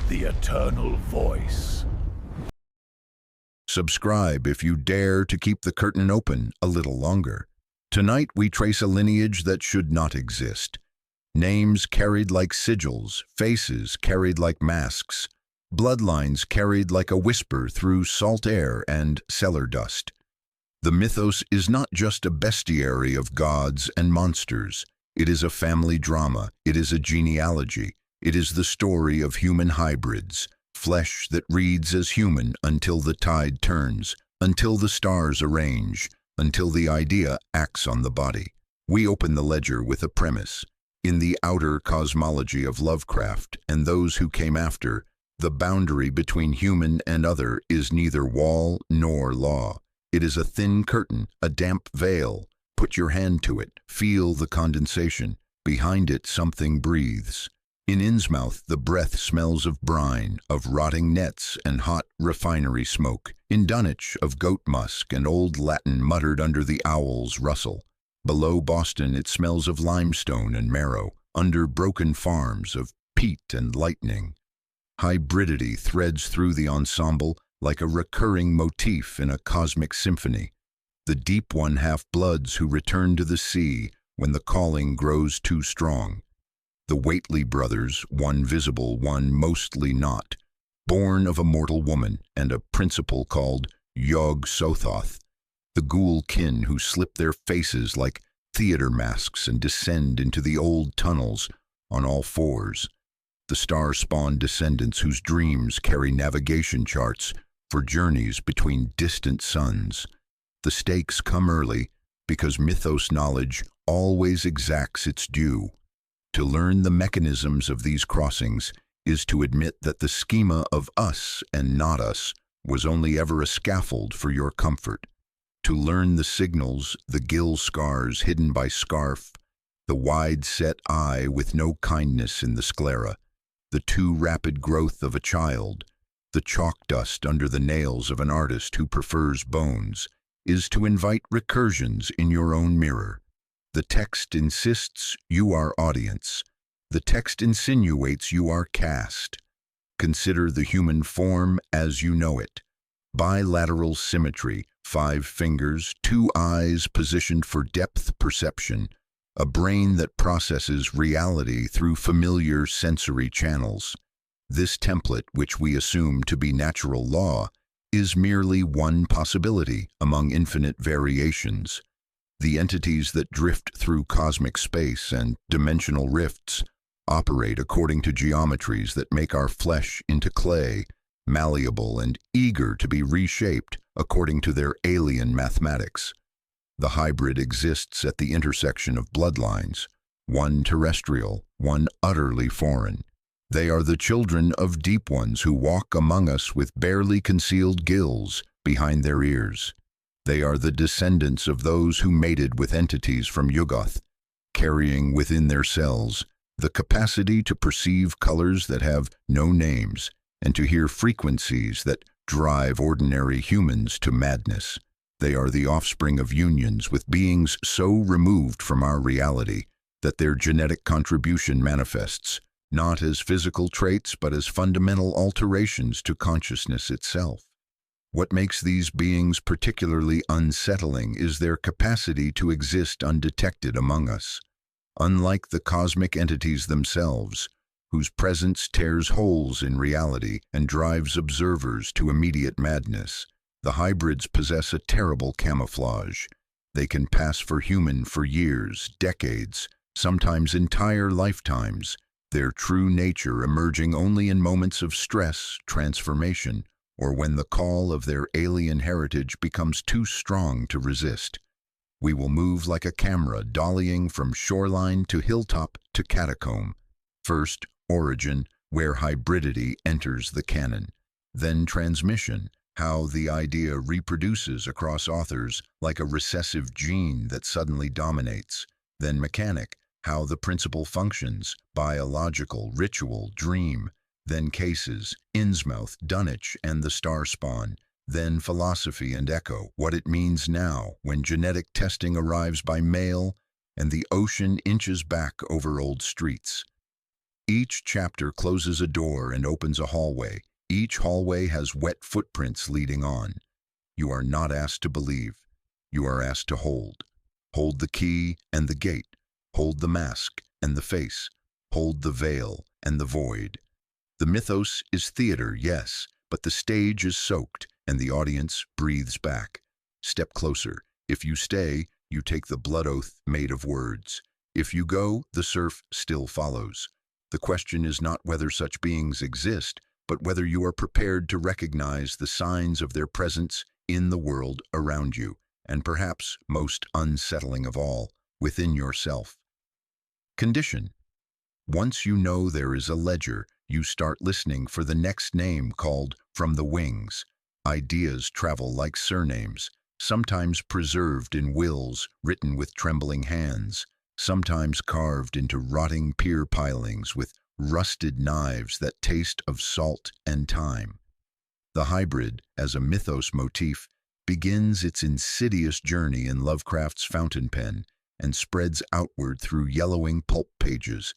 the eternal voice. Subscribe if you dare to keep the curtain open a little longer. Tonight we trace a lineage that should not exist. Names carried like sigils, faces carried like masks, bloodlines carried like a whisper through salt air and cellar dust. The mythos is not just a bestiary of gods and monsters. It is a family drama. It is a genealogy. It is the story of human hybrids, flesh that reads as human until the tide turns, until the stars arrange, until the idea acts on the body. We open the ledger with a premise. In the outer cosmology of Lovecraft and those who came after, the boundary between human and other is neither wall nor law. It is a thin curtain, a damp veil. Put your hand to it, feel the condensation. Behind it, something breathes. In Innsmouth, the breath smells of brine, of rotting nets and hot refinery smoke. In Dunwich, of goat musk and old Latin muttered under the owl's rustle. Below Boston, it smells of limestone and marrow, under broken farms of peat and lightning. Hybridity threads through the ensemble like a recurring motif in a cosmic symphony. The deep one-half-bloods who return to the sea when the calling grows too strong. The Whately brothers, one visible, one mostly not, born of a mortal woman and a principle called Yog Sothoth. The ghoul kin who slip their faces like theater masks and descend into the old tunnels on all fours. The star-spawned descendants whose dreams carry navigation charts for journeys between distant suns. The stakes come early because mythos knowledge always exacts its due. To learn the mechanisms of these crossings is to admit that the schema of us and not us was only ever a scaffold for your comfort. To learn the signals, the gill scars hidden by scarf, the wide-set eye with no kindness in the sclera, the too rapid growth of a child, the chalk dust under the nails of an artist who prefers bones, is to invite recursions in your own mirror. The text insists you are audience. The text insinuates you are cast. Consider the human form as you know it. Bilateral symmetry, 5 fingers, 2 eyes positioned for depth perception, a brain that processes reality through familiar sensory channels. This template, which we assume to be natural law, is merely one possibility among infinite variations. The entities that drift through cosmic space and dimensional rifts operate according to geometries that make our flesh into clay, malleable and eager to be reshaped according to their alien mathematics. The hybrid exists at the intersection of bloodlines, one terrestrial, one utterly foreign. They are the children of deep ones who walk among us with barely concealed gills behind their ears. They are the descendants of those who mated with entities from Yuggoth, carrying within their cells the capacity to perceive colors that have no names and to hear frequencies that drive ordinary humans to madness. They are the offspring of unions with beings so removed from our reality that their genetic contribution manifests not as physical traits but as fundamental alterations to consciousness itself. What makes these beings particularly unsettling is their capacity to exist undetected among us. Unlike the cosmic entities themselves, whose presence tears holes in reality and drives observers to immediate madness, the hybrids possess a terrible camouflage. They can pass for human for years, decades, sometimes entire lifetimes, their true nature emerging only in moments of stress, transformation, or when the call of their alien heritage becomes too strong to resist. We will move like a camera, dollying from shoreline to hilltop to catacomb. First, origin, where hybridity enters the canon. Then transmission, how the idea reproduces across authors like a recessive gene that suddenly dominates. Then mechanic, how the principle functions, biological, ritual, dream. Then cases, Innsmouth, Dunwich, and the star spawn. Then philosophy and echo, what it means now when genetic testing arrives by mail and the ocean inches back over old streets. Each chapter closes a door and opens a hallway. Each hallway has wet footprints leading on. You are not asked to believe. You are asked to hold. Hold the key and the gate. Hold the mask and the face. Hold the veil and the void. The mythos is theater, yes, but the stage is soaked and the audience breathes back. Step closer. If you stay, you take the blood oath made of words. If you go, the surf still follows. The question is not whether such beings exist, but whether you are prepared to recognize the signs of their presence in the world around you, and perhaps most unsettling of all, within yourself. Condition. Once you know there is a ledger, you start listening for the next name called from the wings. Ideas travel like surnames, sometimes preserved in wills written with trembling hands, sometimes carved into rotting pier pilings with rusted knives that taste of salt and time. The hybrid, as a mythos motif, begins its insidious journey in Lovecraft's fountain pen and spreads outward through yellowing pulp pages,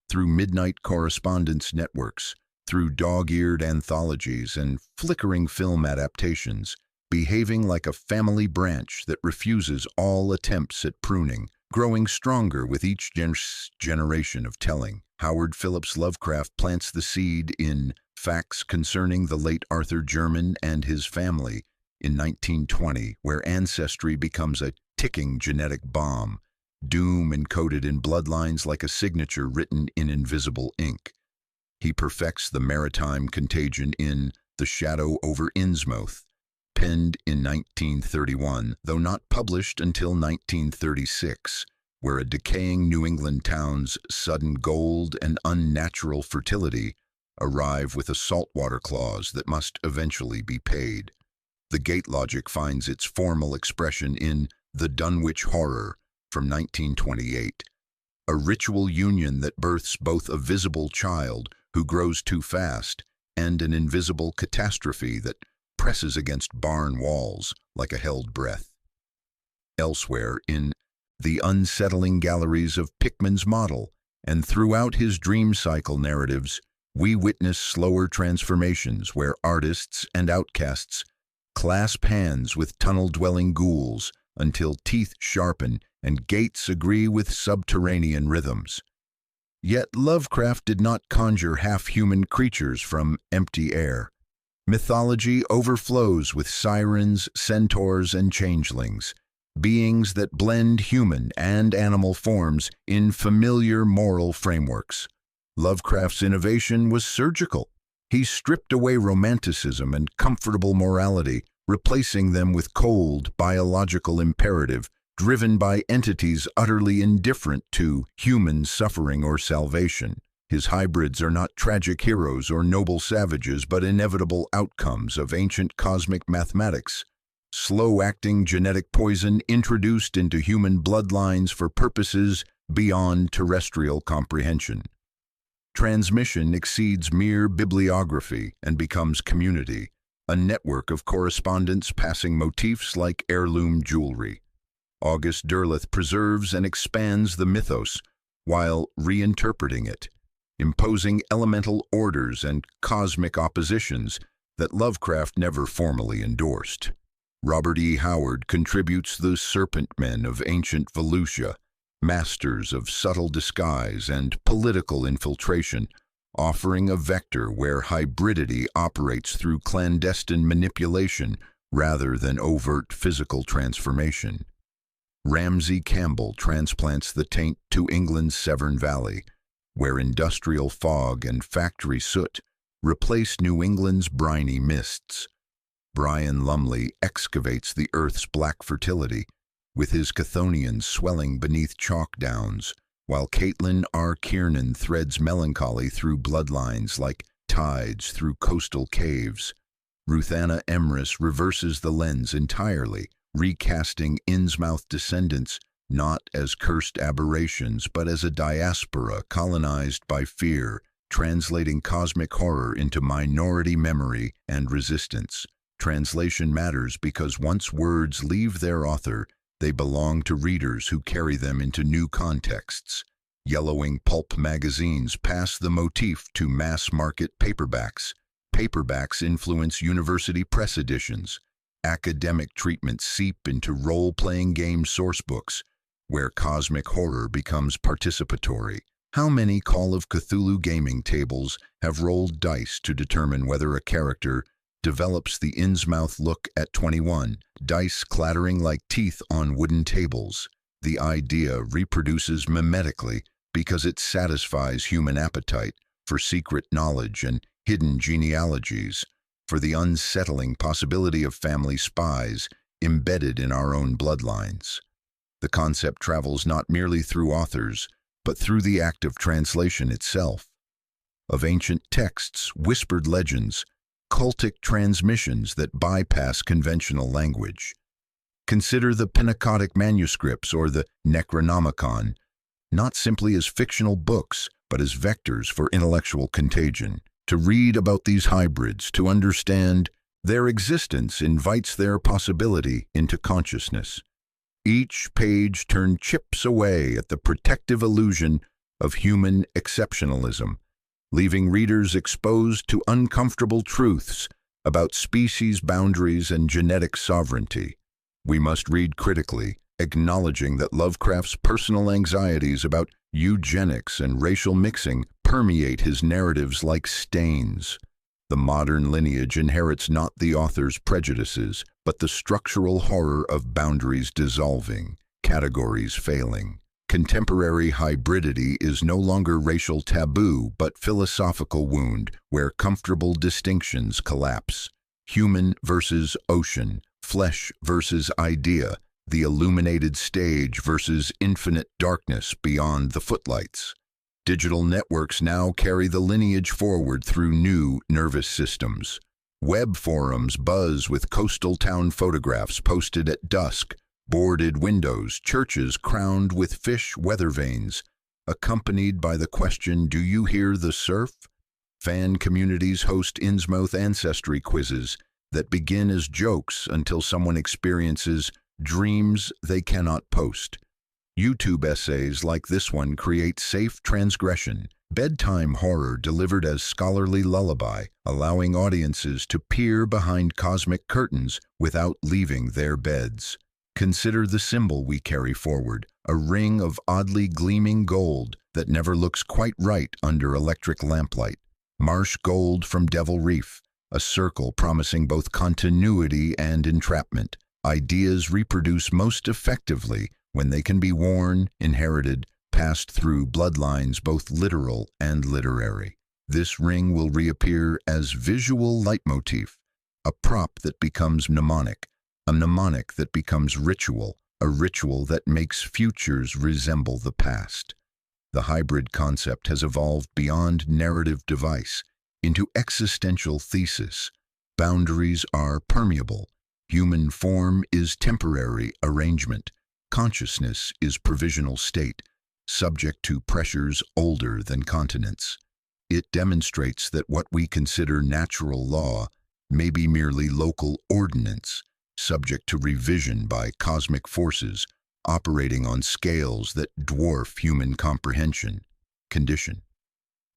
through midnight correspondence networks, through dog-eared anthologies and flickering film adaptations, behaving like a family branch that refuses all attempts at pruning, growing stronger with each generation of telling. Howard Phillips Lovecraft plants the seed in Facts Concerning the Late Arthur German and His Family in 1920, where ancestry becomes a ticking genetic bomb, doom encoded in bloodlines like a signature written in invisible ink. He perfects the maritime contagion in The Shadow over Innsmouth, penned in 1931, though not published until 1936, where a decaying New England town's sudden gold and unnatural fertility arrive with a saltwater clause that must eventually be paid. The gate logic finds its formal expression in The Dunwich Horror from 1928, a ritual union that births both a visible child who grows too fast and an invisible catastrophe that presses against barn walls like a held breath. Elsewhere, in The Unsettling Galleries of Pickman's Model, and throughout his dream cycle narratives, we witness slower transformations where artists and outcasts clasp hands with tunnel-dwelling ghouls until teeth sharpen and gates agree with subterranean rhythms. Yet Lovecraft did not conjure half-human creatures from empty air. Mythology overflows with sirens, centaurs, and changelings, beings that blend human and animal forms in familiar moral frameworks. Lovecraft's innovation was surgical. He stripped away romanticism and comfortable morality, replacing them with cold, biological imperative, driven by entities utterly indifferent to human suffering or salvation. His hybrids are not tragic heroes or noble savages, but inevitable outcomes of ancient cosmic mathematics, slow-acting genetic poison introduced into human bloodlines for purposes beyond terrestrial comprehension. Transmission exceeds mere bibliography and becomes community, a network of correspondence passing motifs like heirloom jewelry. August Derleth preserves and expands the mythos while reinterpreting it, imposing elemental orders and cosmic oppositions that Lovecraft never formally endorsed. Robert E. Howard contributes the serpent men of ancient Volusia, masters of subtle disguise and political infiltration, offering a vector where hybridity operates through clandestine manipulation rather than overt physical transformation. Ramsey Campbell transplants the taint to England's Severn Valley, where industrial fog and factory soot replace New England's briny mists. Brian Lumley excavates the Earth's black fertility, with his Chthonians swelling beneath chalk downs, while Caitlin R. Kiernan threads melancholy through bloodlines like tides through coastal caves. Ruthanna Emrys reverses the lens entirely, recasting Innsmouth descendants not as cursed aberrations but as a diaspora colonized by fear, translating cosmic horror into minority memory and resistance. Translation matters because once words leave their author, they belong to readers who carry them into new contexts. Yellowing pulp magazines pass the motif to mass-market paperbacks. Paperbacks influence university press editions. Academic treatments seep into role-playing game sourcebooks, where cosmic horror becomes participatory. How many Call of Cthulhu gaming tables have rolled dice to determine whether a character develops the Innsmouth look at 21, dice clattering like teeth on wooden tables? The idea reproduces mimetically because it satisfies human appetite for secret knowledge and hidden genealogies, for the unsettling possibility of family spies embedded in our own bloodlines. The concept travels not merely through authors, but through the act of translation itself. Of ancient texts, whispered legends, cultic transmissions that bypass conventional language. Consider the Pennacotic manuscripts or the Necronomicon, not simply as fictional books, but as vectors for intellectual contagion. To read about these hybrids, to understand their existence, invites their possibility into consciousness. Each page turned chips away at the protective illusion of human exceptionalism, leaving readers exposed to uncomfortable truths about species boundaries and genetic sovereignty. We must read critically, acknowledging that Lovecraft's personal anxieties about eugenics and racial mixing permeate his narratives like stains. The modern lineage inherits not the author's prejudices, but the structural horror of boundaries dissolving, categories failing. Contemporary hybridity is no longer racial taboo, but philosophical wound where comfortable distinctions collapse. Human versus ocean, flesh versus idea, the illuminated stage versus infinite darkness beyond the footlights. Digital networks now carry the lineage forward through new nervous systems. Web forums buzz with coastal town photographs posted at dusk, boarded windows, churches crowned with fish weather vanes, accompanied by the question, "Do you hear the surf?" Fan communities host Innsmouth ancestry quizzes that begin as jokes until someone experiences dreams they cannot post. YouTube essays like this one create safe transgression, bedtime horror delivered as scholarly lullaby, allowing audiences to peer behind cosmic curtains without leaving their beds. Consider the symbol we carry forward, a ring of oddly gleaming gold that never looks quite right under electric lamplight. Marsh gold from Devil Reef, a circle promising both continuity and entrapment. Ideas reproduce most effectively when they can be worn, inherited, passed through bloodlines both literal and literary. This ring will reappear as visual leitmotif, a prop that becomes mnemonic, a mnemonic that becomes ritual, a ritual that makes futures resemble the past. The hybrid concept has evolved beyond narrative device into existential thesis. Boundaries are permeable. Human form is temporary arrangement. Consciousness is provisional state, subject to pressures older than continents. It demonstrates that what we consider natural law may be merely local ordinance, subject to revision by cosmic forces operating on scales that dwarf human comprehension. Condition.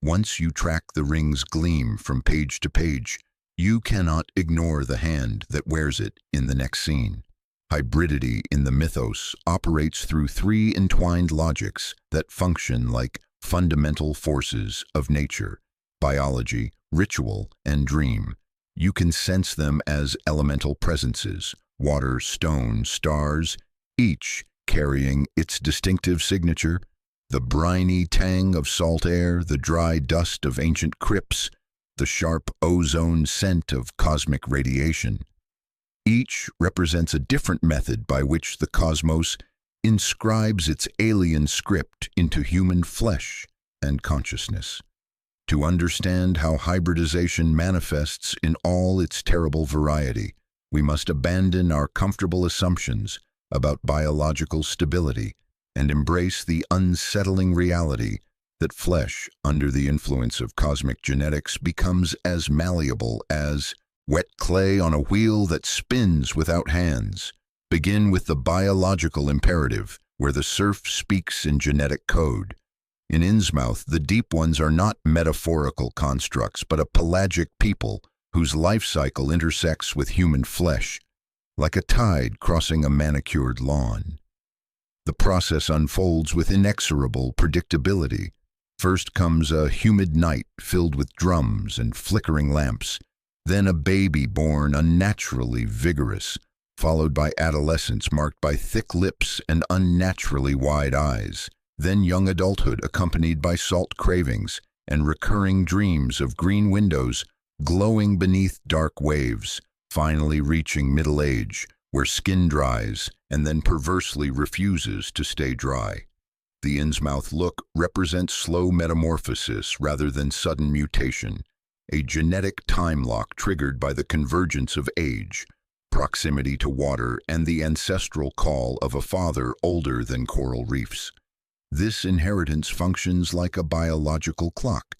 Once you track the ring's gleam from page to page, you cannot ignore the hand that wears it in the next scene. Hybridity in the mythos operates through three entwined logics that function like fundamental forces of nature: biology, ritual, and dream. You can sense them as elemental presences: water, stone, stars, each carrying its distinctive signature: the briny tang of salt air, the dry dust of ancient crypts, the sharp ozone scent of cosmic radiation. Each represents a different method by which the cosmos inscribes its alien script into human flesh and consciousness. To understand how hybridization manifests in all its terrible variety, we must abandon our comfortable assumptions about biological stability and embrace the unsettling reality that flesh, under the influence of cosmic genetics, becomes as malleable as wet clay on a wheel that spins without hands. Begin with the biological imperative, where the surf speaks in genetic code. In Innsmouth, the deep ones are not metaphorical constructs, but a pelagic people whose life cycle intersects with human flesh, like a tide crossing a manicured lawn. The process unfolds with inexorable predictability. First comes a humid night filled with drums and flickering lamps, then a baby born unnaturally vigorous, followed by adolescence marked by thick lips and unnaturally wide eyes, then young adulthood accompanied by salt cravings and recurring dreams of green windows glowing beneath dark waves, finally reaching middle age, where skin dries and then perversely refuses to stay dry. The Innsmouth look represents slow metamorphosis rather than sudden mutation, a genetic time lock triggered by the convergence of age, proximity to water, and the ancestral call of a father older than coral reefs. This inheritance functions like a biological clock,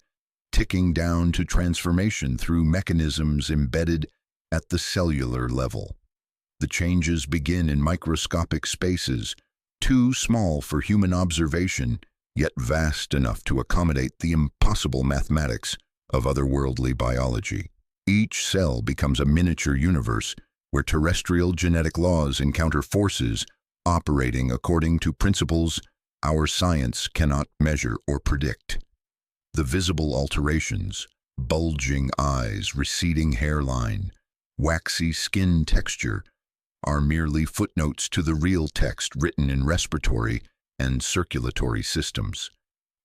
ticking down to transformation through mechanisms embedded at the cellular level. The changes begin in microscopic spaces, too small for human observation, yet vast enough to accommodate the impossible mathematics of otherworldly biology. Each cell becomes a miniature universe where terrestrial genetic laws encounter forces operating according to principles our science cannot measure or predict. The visible alterations, bulging eyes, receding hairline, waxy skin texture, are merely footnotes to the real text written in respiratory and circulatory systems.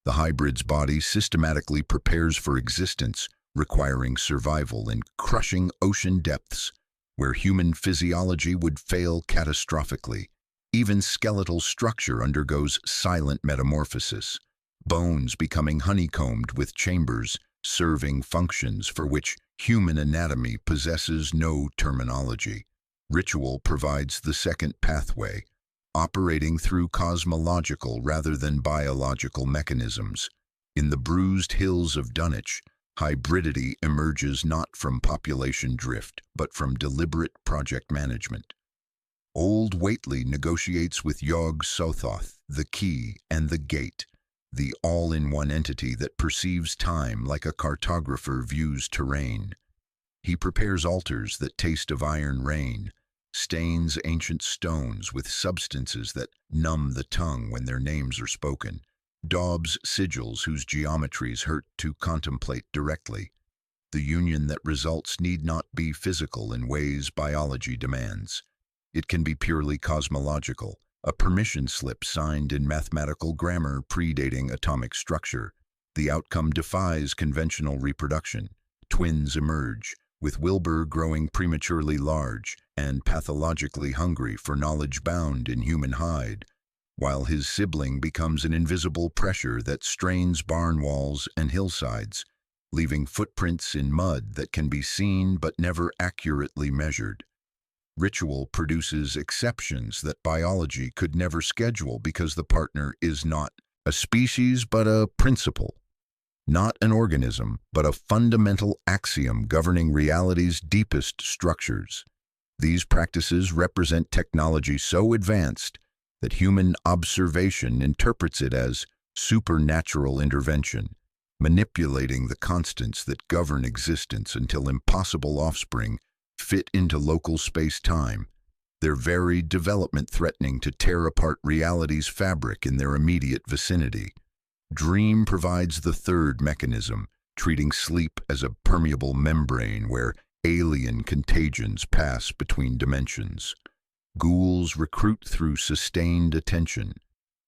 The hybrid's body systematically prepares for existence, requiring survival in crushing ocean depths where human physiology would fail catastrophically. Even skeletal structure undergoes silent metamorphosis, bones becoming honeycombed with chambers serving functions for which human anatomy possesses no terminology. Ritual provides the second pathway, operating through cosmological rather than biological mechanisms. In the bruised hills of Dunwich, hybridity emerges not from population drift, but from deliberate project management. Old Whately negotiates with Yog Sothoth, the key and the gate, the all-in-one entity that perceives time like a cartographer views terrain. He prepares altars that taste of iron rain, stains ancient stones with substances that numb the tongue when their names are spoken, daubs sigils whose geometries hurt to contemplate directly. The union that results need not be physical in ways biology demands. It can be purely cosmological, a permission slip signed in mathematical grammar predating atomic structure. The outcome defies conventional reproduction. Twins emerge, with Wilbur growing prematurely large and pathologically hungry for knowledge bound in human hide, while his sibling becomes an invisible pressure that strains barn walls and hillsides, leaving footprints in mud that can be seen but never accurately measured. Ritual produces exceptions that biology could never schedule because the partner is not a species but a principle, not an organism but a fundamental axiom governing reality's deepest structures. These practices represent technology so advanced that human observation interprets it as supernatural intervention, manipulating the constants that govern existence until impossible offspring fit into local space-time, their varied development threatening to tear apart reality's fabric in their immediate vicinity. Dream provides the third mechanism, treating sleep as a permeable membrane where alien contagions pass between dimensions. Ghouls recruit through sustained attention,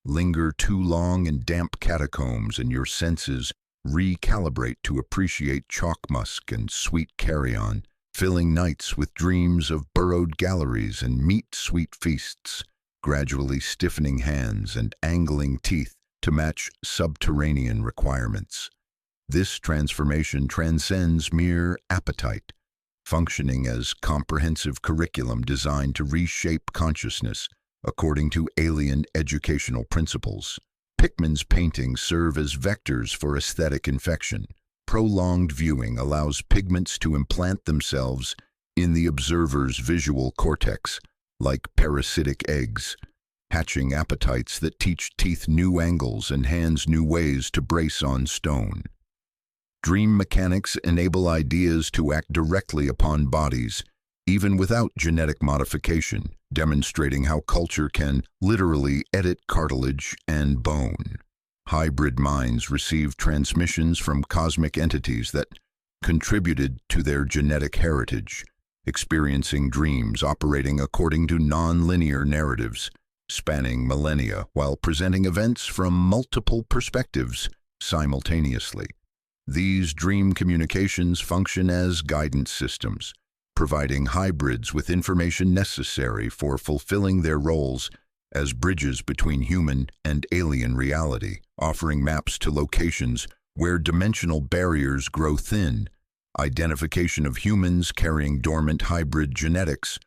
linger too long in damp catacombs, and your senses recalibrate to appreciate chalk musk and sweet carrion, filling nights with dreams of burrowed galleries and meat-sweet feasts, gradually stiffening hands and angling teeth to match subterranean requirements. This transformation transcends mere appetite, functioning as comprehensive curriculum designed to reshape consciousness according to alien educational principles. Pickman's paintings serve as vectors for aesthetic infection. Prolonged viewing allows pigments to implant themselves in the observer's visual cortex, like parasitic eggs, hatching appetites that teach teeth new angles and hands new ways to brace on stone. Dream mechanics enable ideas to act directly upon bodies, even without genetic modification, demonstrating how culture can literally edit cartilage and bone. Hybrid minds receive transmissions from cosmic entities that contributed to their genetic heritage, experiencing dreams operating according to non-linear narratives, spanning millennia while presenting events from multiple perspectives simultaneously. These dream communications function as guidance systems, providing hybrids with information necessary for fulfilling their roles as bridges between human and alien reality, offering maps to locations where dimensional barriers grow thin, identification of humans carrying dormant hybrid genetics,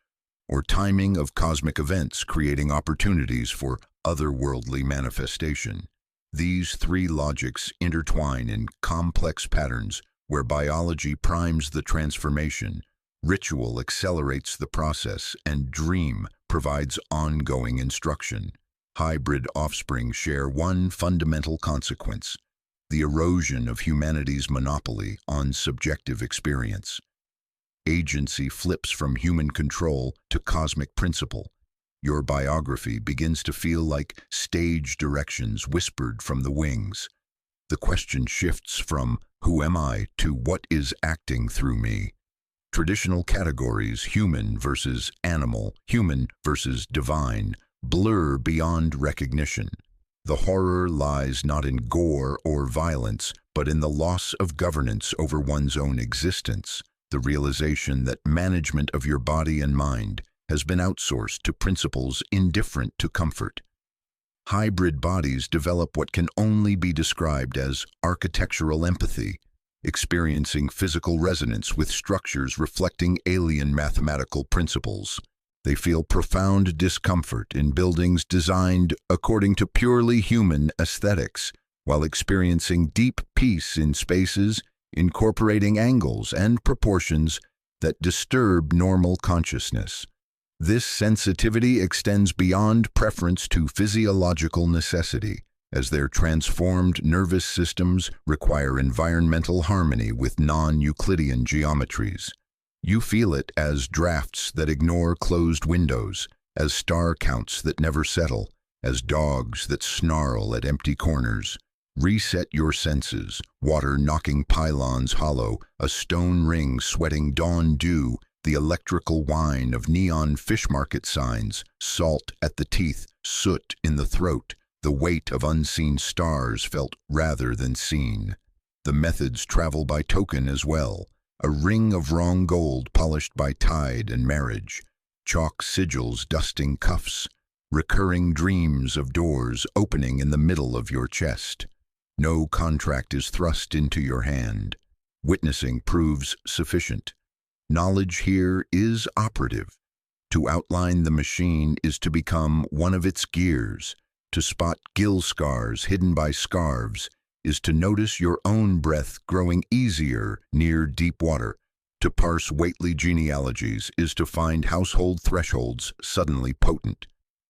or timing of cosmic events creating opportunities for otherworldly manifestation. These three logics intertwine in complex patterns where biology primes the transformation, ritual accelerates the process, and dream provides ongoing instruction. Hybrid offspring share one fundamental consequence: the erosion of humanity's monopoly on subjective experience. Agency flips from human control to cosmic principle. Your biography begins to feel like stage directions whispered from the wings. The question shifts from "Who am I?" to "What is acting through me?" Traditional categories, human versus animal, human versus divine, blur beyond recognition. The horror lies not in gore or violence, but in the loss of governance over one's own existence, the realization that management of your body and mind has been outsourced to principles indifferent to comfort. Hybrid bodies develop what can only be described as architectural empathy, experiencing physical resonance with structures reflecting alien mathematical principles. They feel profound discomfort in buildings designed according to purely human aesthetics, while experiencing deep peace in spaces incorporating angles and proportions that disturb normal consciousness. This sensitivity extends beyond preference to physiological necessity, as their transformed nervous systems require environmental harmony with non-Euclidean geometries. You feel it as drafts that ignore closed windows, as star counts that never settle, as dogs that snarl at empty corners. Reset your senses, water knocking pylons hollow, a stone ring sweating dawn dew, the electrical whine of neon fish market signs, salt at the teeth, soot in the throat, the weight of unseen stars felt rather than seen. The methods travel by token as well, a ring of wrong gold polished by tide and marriage, chalk sigils dusting cuffs, recurring dreams of doors opening in the middle of your chest. No contract is thrust into your hand. Witnessing proves sufficient. Knowledge here is operative. To outline the machine is to become one of its gears. To spot gill scars hidden by scarves is to notice your own breath growing easier near deep water. To parse weighty genealogies is to find household thresholds suddenly potent.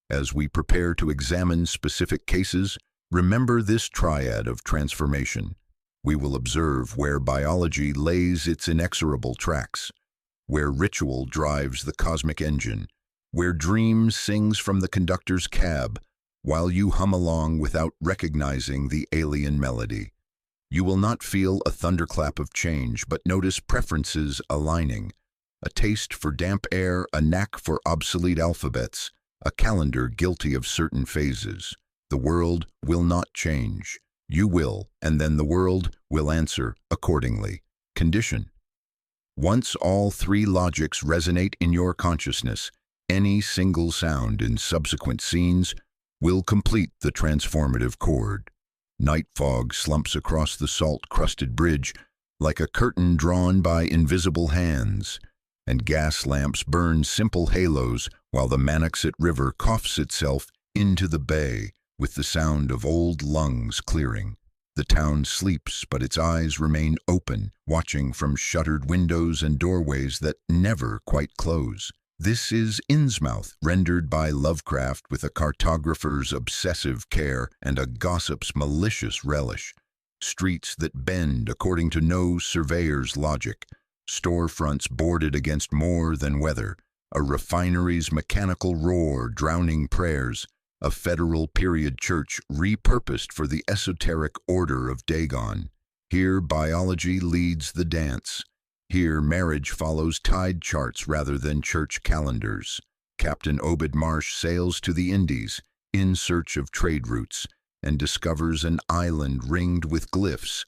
As we prepare to examine specific cases, remember this triad of transformation. We will observe where biology lays its inexorable tracks, where ritual drives the cosmic engine, where dream sings from the conductor's cab, while you hum along without recognizing the alien melody. You will not feel a thunderclap of change, but notice preferences aligning. A taste for damp air, a knack for obsolete alphabets, a calendar guilty of certain phases. The world will not change. You will, and then the world will answer accordingly. Condition. Once all three logics resonate in your consciousness, any single sound in subsequent scenes will complete the transformative chord. Night fog slumps across the salt-crusted bridge like a curtain drawn by invisible hands, and gas lamps burn simple halos while the Manaxet River coughs itself into the bay with the sound of old lungs clearing. The town sleeps, but its eyes remain open, watching from shuttered windows and doorways that never quite close. This is Innsmouth, rendered by Lovecraft with a cartographer's obsessive care and a gossip's malicious relish. Streets that bend according to no surveyor's logic, storefronts boarded against more than weather, a refinery's mechanical roar drowning prayers, a federal period church repurposed for the esoteric order of Dagon. Here biology leads the dance. Here marriage follows tide charts rather than church calendars. Captain Obed Marsh sails to the Indies in search of trade routes and discovers an island ringed with glyphs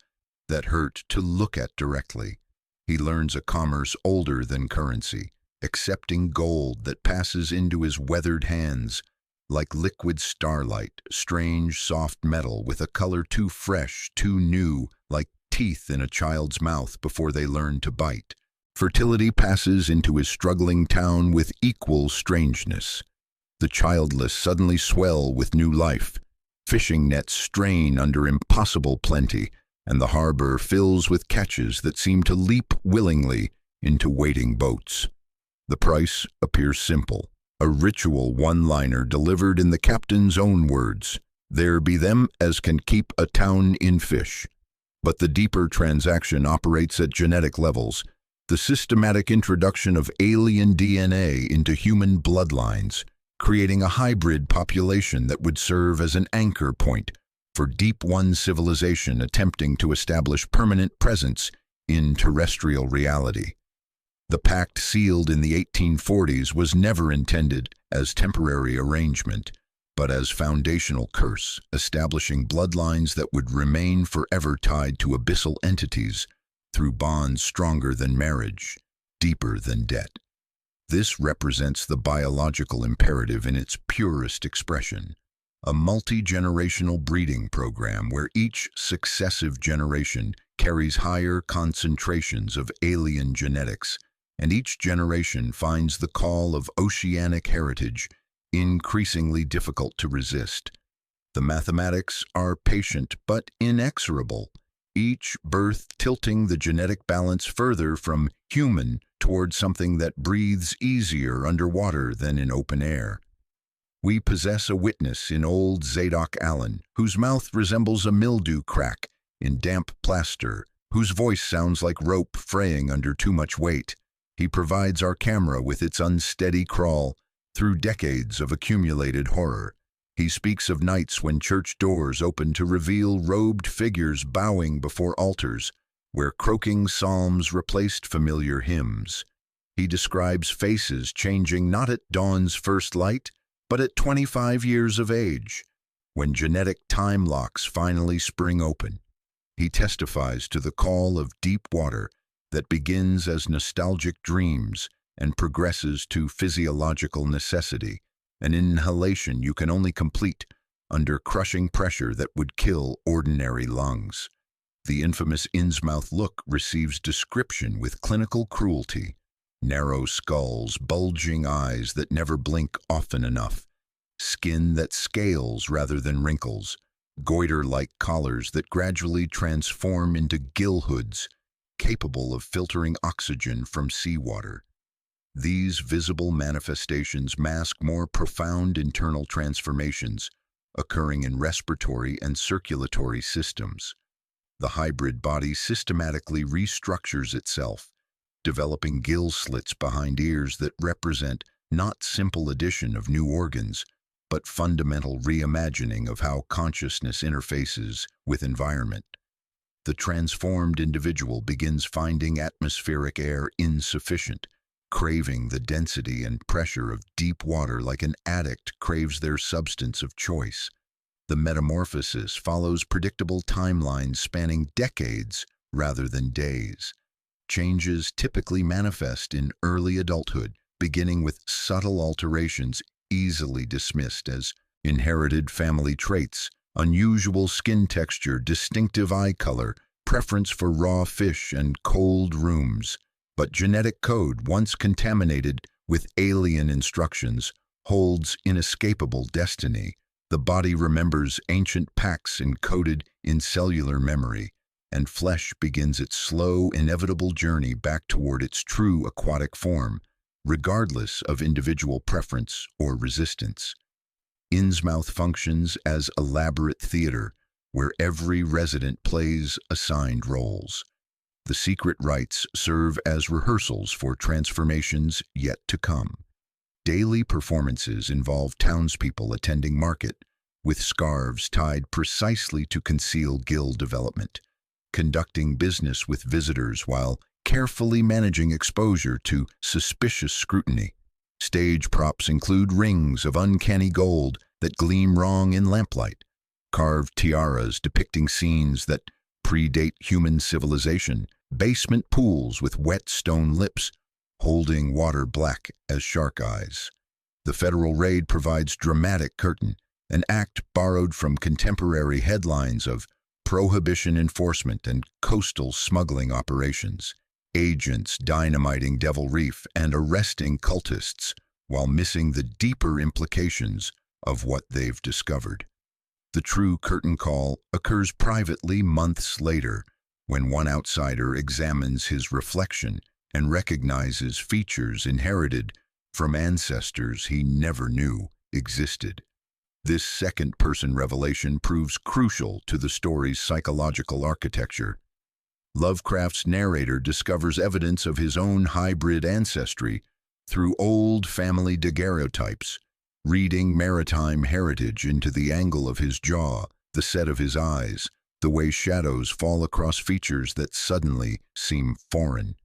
that hurt to look at directly. He learns a commerce older than currency, accepting gold that passes into his weathered hands like liquid starlight, strange soft metal with a color too fresh, too new, like teeth in a child's mouth before they learn to bite. Fertility passes into his struggling town with equal strangeness. The childless suddenly swell with new life. Fishing nets strain under impossible plenty, and the harbor fills with catches that seem to leap willingly into waiting boats. The price appears simple, a ritual one-liner delivered in the captain's own words. There be them as can keep a town in fish. But the deeper transaction operates at genetic levels, the systematic introduction of alien DNA into human bloodlines, creating a hybrid population that would serve as an anchor point for Deep One civilization attempting to establish permanent presence in terrestrial reality. The pact sealed in the 1840s was never intended as temporary arrangement, but as foundational curse, establishing bloodlines that would remain forever tied to abyssal entities through bonds stronger than marriage, deeper than debt. This represents the biological imperative in its purest expression, a multi-generational breeding program where each successive generation carries higher concentrations of alien genetics, and each generation finds the call of oceanic heritage increasingly difficult to resist. The mathematics are patient but inexorable, each birth tilting the genetic balance further from human toward something that breathes easier underwater than in open air. We possess a witness in old Zadok Allen, whose mouth resembles a mildew crack in damp plaster, whose voice sounds like rope fraying under too much weight. He provides our camera with its unsteady crawl through decades of accumulated horror. He speaks of nights when church doors open to reveal robed figures bowing before altars, where croaking psalms replaced familiar hymns. He describes faces changing not at dawn's first light, but at 25 years of age, when genetic time locks finally spring open. He testifies to the call of deep water that begins as nostalgic dreams and progresses to physiological necessity, an inhalation you can only complete under crushing pressure that would kill ordinary lungs. The infamous Innsmouth look receives description with clinical cruelty. Narrow skulls, bulging eyes that never blink often enough, skin that scales rather than wrinkles, goiter-like collars that gradually transform into gill hoods, capable of filtering oxygen from seawater. These visible manifestations mask more profound internal transformations occurring in respiratory and circulatory systems. The hybrid body systematically restructures itself, developing gill slits behind ears that represent not simple addition of new organs, but fundamental reimagining of how consciousness interfaces with environment. The transformed individual begins finding atmospheric air insufficient, craving the density and pressure of deep water like an addict craves their substance of choice. The metamorphosis follows predictable timelines spanning decades rather than days. Changes typically manifest in early adulthood, beginning with subtle alterations easily dismissed as inherited family traits, unusual skin texture, distinctive eye color, preference for raw fish and cold rooms. But genetic code, once contaminated with alien instructions, holds inescapable destiny. The body remembers ancient pacts encoded in cellular memory, and flesh begins its slow, inevitable journey back toward its true aquatic form, regardless of individual preference or resistance. Innsmouth functions as elaborate theater, where every resident plays assigned roles. The secret rites serve as rehearsals for transformations yet to come. Daily performances involve townspeople attending market, with scarves tied precisely to conceal guild development, conducting business with visitors while carefully managing exposure to suspicious scrutiny. Stage props include rings of uncanny gold that gleam wrong in lamplight, carved tiaras depicting scenes that predate human civilization, basement pools with wet stone lips, holding water black as shark eyes. The federal raid provides dramatic curtain, an act borrowed from contemporary headlines of prohibition enforcement and coastal smuggling operations, agents dynamiting Devil Reef and arresting cultists while missing the deeper implications of what they've discovered. The true curtain call occurs privately months later, when one outsider examines his reflection and recognizes features inherited from ancestors he never knew existed. This second-person revelation proves crucial to the story's psychological architecture. Lovecraft's narrator discovers evidence of his own hybrid ancestry through old family daguerreotypes, reading maritime heritage into the angle of his jaw, the set of his eyes, the way shadows fall across features that suddenly seem foreign.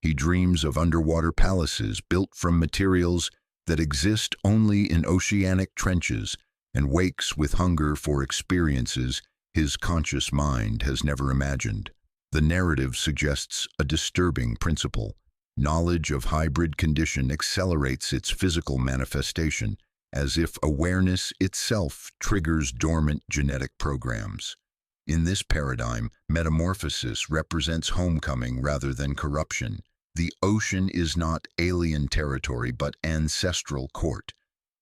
He dreams of underwater palaces built from materials that exist only in oceanic trenches, and wakes with hunger for experiences his conscious mind has never imagined. The narrative suggests a disturbing principle. Knowledge of hybrid condition accelerates its physical manifestation, as if awareness itself triggers dormant genetic programs. In this paradigm, metamorphosis represents homecoming rather than corruption. The ocean is not alien territory but ancestral court.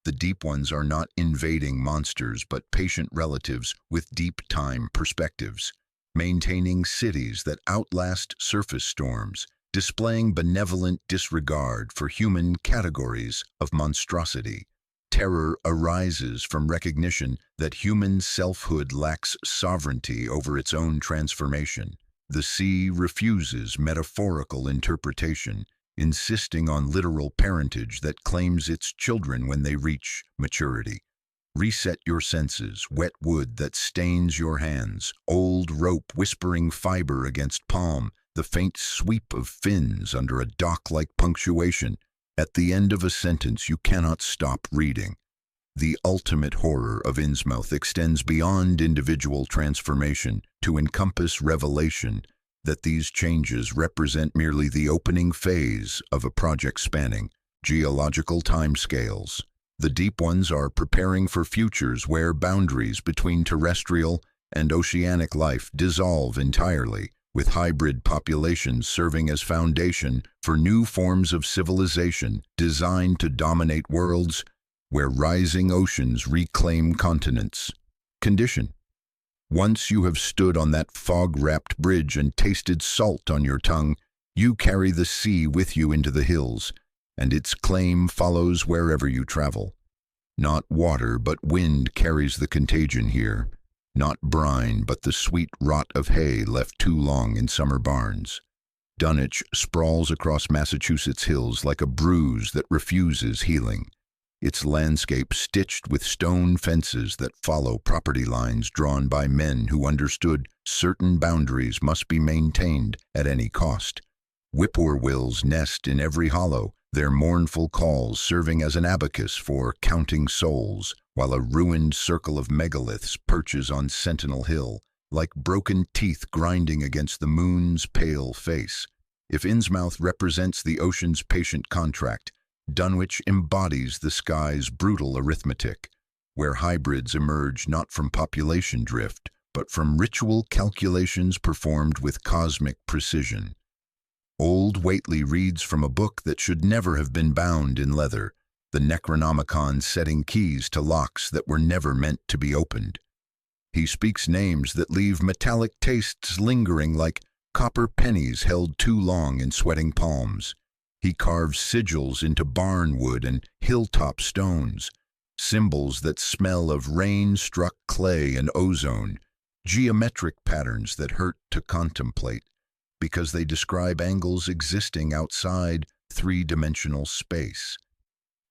The deep ones are not invading monsters but patient relatives with deep time perspectives, maintaining cities that outlast surface storms, displaying benevolent disregard for human categories of monstrosity. Terror arises from recognition that human selfhood lacks sovereignty over its own transformation. The sea refuses metaphorical interpretation, insisting on literal parentage that claims its children when they reach maturity. Reset your senses, wet wood that stains your hands, old rope whispering fiber against palm, the faint sweep of fins under a dock-like punctuation. At the end of a sentence you cannot stop reading. The ultimate horror of Innsmouth extends beyond individual transformation to encompass revelation that these changes represent merely the opening phase of a project spanning geological timescales. The deep ones are preparing for futures where boundaries between terrestrial and oceanic life dissolve entirely, with hybrid populations serving as foundation for new forms of civilization designed to dominate worlds where rising oceans reclaim continents. Condition. Once you have stood on that fog-wrapped bridge and tasted salt on your tongue, you carry the sea with you into the hills, and its claim follows wherever you travel. Not water but wind carries the contagion here. Not brine, but the sweet rot of hay left too long in summer barns. Dunwich sprawls across Massachusetts hills like a bruise that refuses healing, its landscape stitched with stone fences that follow property lines drawn by men who understood certain boundaries must be maintained at any cost. Whippoorwills nest in every hollow, their mournful calls serving as an abacus for counting souls, while a ruined circle of megaliths perches on Sentinel Hill, like broken teeth grinding against the moon's pale face. If Innsmouth represents the ocean's patient contract, Dunwich embodies the sky's brutal arithmetic, where hybrids emerge not from population drift, but from ritual calculations performed with cosmic precision. Old Whately reads from a book that should never have been bound in leather, the Necronomicon setting keys to locks that were never meant to be opened. He speaks names that leave metallic tastes lingering like copper pennies held too long in sweating palms. He carves sigils into barn wood and hilltop stones, symbols that smell of rain-struck clay and ozone, geometric patterns that hurt to contemplate because they describe angles existing outside three-dimensional space.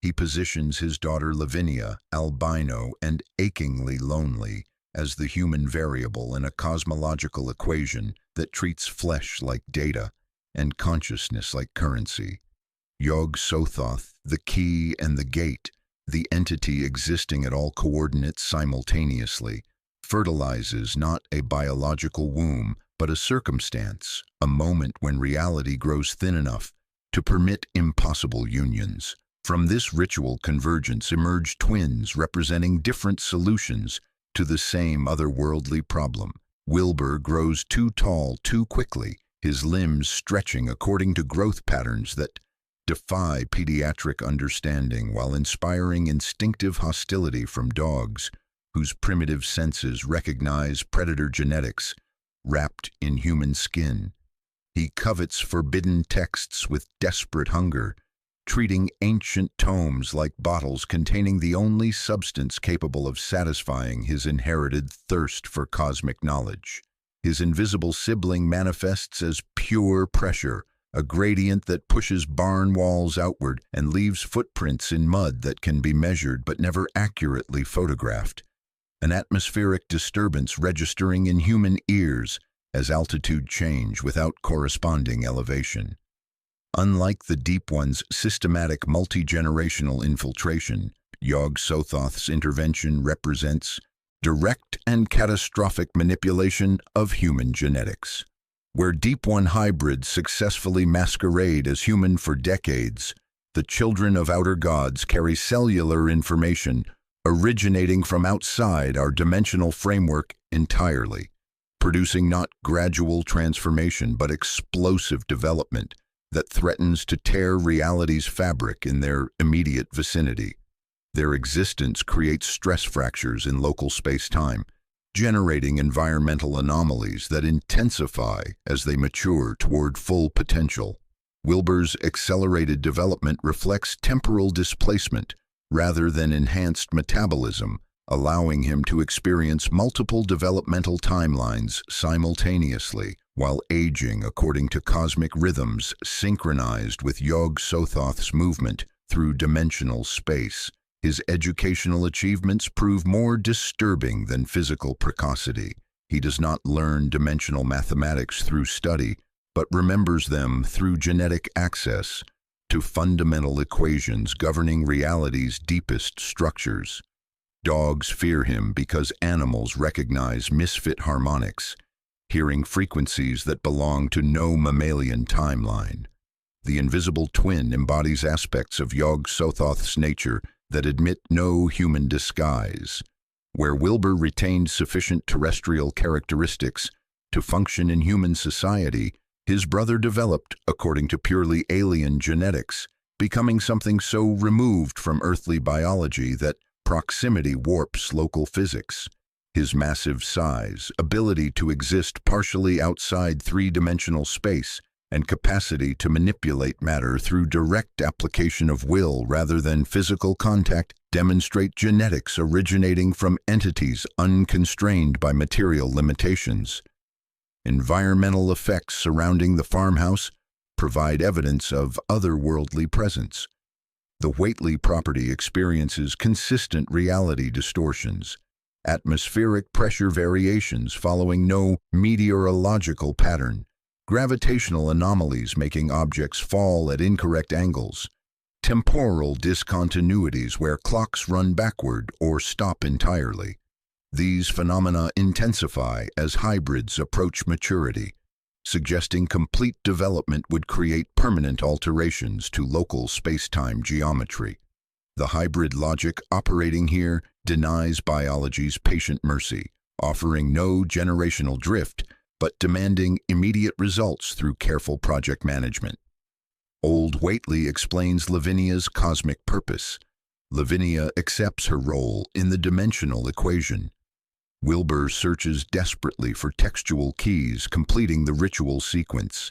He positions his daughter Lavinia, albino and achingly lonely, as the human variable in a cosmological equation that treats flesh like data and consciousness like currency. Yog-Sothoth, the key and the gate, the entity existing at all coordinates simultaneously, fertilizes not a biological womb, but a circumstance, a moment when reality grows thin enough to permit impossible unions. From this ritual convergence emerge twins representing different solutions to the same otherworldly problem. Wilbur grows too tall too quickly, his limbs stretching according to growth patterns that defy pediatric understanding while inspiring instinctive hostility from dogs whose primitive senses recognize predator genetics wrapped in human skin. He covets forbidden texts with desperate hunger, treating ancient tomes like bottles containing the only substance capable of satisfying his inherited thirst for cosmic knowledge. His invisible sibling manifests as pure pressure, a gradient that pushes barn walls outward and leaves footprints in mud that can be measured but never accurately photographed. An atmospheric disturbance registering in human ears as altitude change without corresponding elevation. Unlike the Deep One's systematic multi-generational infiltration, Yog-Sothoth's intervention represents direct and catastrophic manipulation of human genetics. Where Deep One hybrids successfully masquerade as human for decades, the children of outer gods carry cellular information originating from outside our dimensional framework entirely, producing not gradual transformation but explosive development that threatens to tear reality's fabric in their immediate vicinity. Their existence creates stress fractures in local space-time, generating environmental anomalies that intensify as they mature toward full potential. Wilbur's accelerated development reflects temporal displacement rather than enhanced metabolism, allowing him to experience multiple developmental timelines simultaneously while aging according to cosmic rhythms synchronized with Yog-Sothoth's movement through dimensional space. His educational achievements prove more disturbing than physical precocity. He does not learn dimensional mathematics through study, but remembers them through genetic access to fundamental equations governing reality's deepest structures. Dogs fear him because animals recognize misfit harmonics, hearing frequencies that belong to no mammalian timeline. The invisible twin embodies aspects of Yog-Sothoth's nature that admit no human disguise. Where Wilbur retained sufficient terrestrial characteristics to function in human society, his brother developed according to purely alien genetics, becoming something so removed from earthly biology that proximity warps local physics. His massive size, ability to exist partially outside three-dimensional space, and capacity to manipulate matter through direct application of will rather than physical contact demonstrate genetics originating from entities unconstrained by material limitations. Environmental effects surrounding the farmhouse provide evidence of otherworldly presence. The Whately property experiences consistent reality distortions, atmospheric pressure variations following no meteorological pattern, gravitational anomalies making objects fall at incorrect angles, temporal discontinuities where clocks run backward or stop entirely. These phenomena intensify as hybrids approach maturity, suggesting complete development would create permanent alterations to local space-time geometry. The hybrid logic operating here denies biology's patient mercy, offering no generational drift, but demanding immediate results through careful project management. Old Whately explains Lavinia's cosmic purpose. Lavinia accepts her role in the dimensional equation. Wilbur searches desperately for textual keys completing the ritual sequence.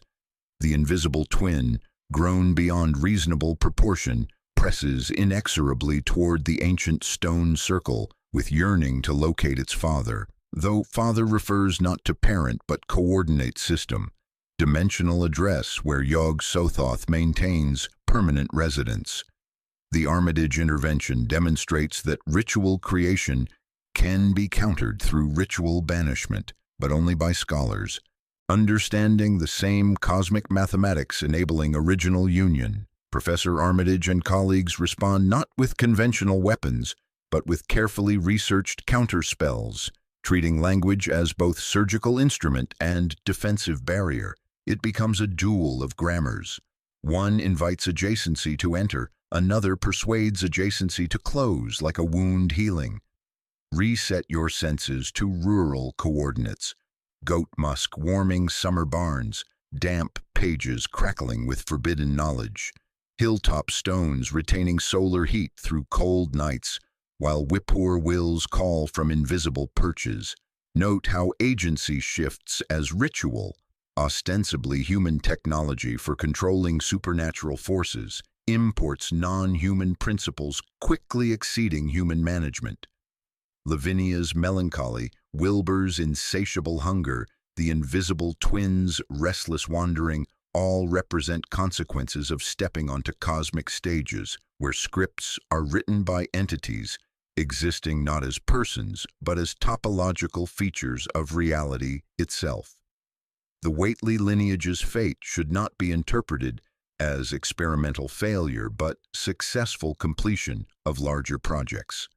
The invisible twin grown beyond reasonable proportion, presses inexorably toward the ancient stone circle with yearning to locate its father, though father refers not to parent but coordinate system, dimensional address where Yog-Sothoth maintains permanent residence. The Armitage intervention demonstrates that ritual creation can be countered through ritual banishment, but only by scholars, understanding the same cosmic mathematics enabling original union. Professor Armitage and colleagues respond not with conventional weapons, but with carefully researched counterspells, treating language as both surgical instrument and defensive barrier. It becomes a duel of grammars. One invites adjacency to enter, another persuades adjacency to close like a wound healing. Reset your senses to rural coordinates. Goat musk warming summer barns, damp pages crackling with forbidden knowledge, hilltop stones retaining solar heat through cold nights, while whippoor-wills call from invisible perches. Note how agency shifts as ritual, ostensibly human technology for controlling supernatural forces, imports non-human principles quickly exceeding human management. Lavinia's melancholy, Wilbur's insatiable hunger, the invisible twins' restless wandering, all represent consequences of stepping onto cosmic stages where scripts are written by entities existing not as persons but as topological features of reality itself. The Whately lineage's fate should not be interpreted as experimental failure but successful completion of larger projects.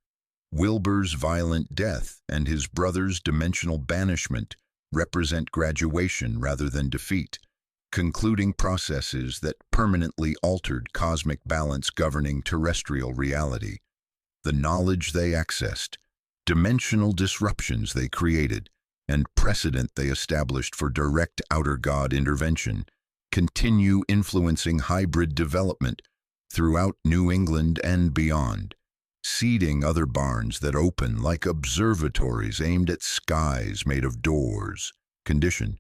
Wilbur's violent death and his brother's dimensional banishment represent graduation rather than defeat, concluding processes that permanently altered cosmic balance governing terrestrial reality. The knowledge they accessed, dimensional disruptions they created, and precedent they established for direct outer god intervention continue influencing hybrid development throughout New England and beyond, seeding other barns that open like observatories aimed at skies made of doors. Condition: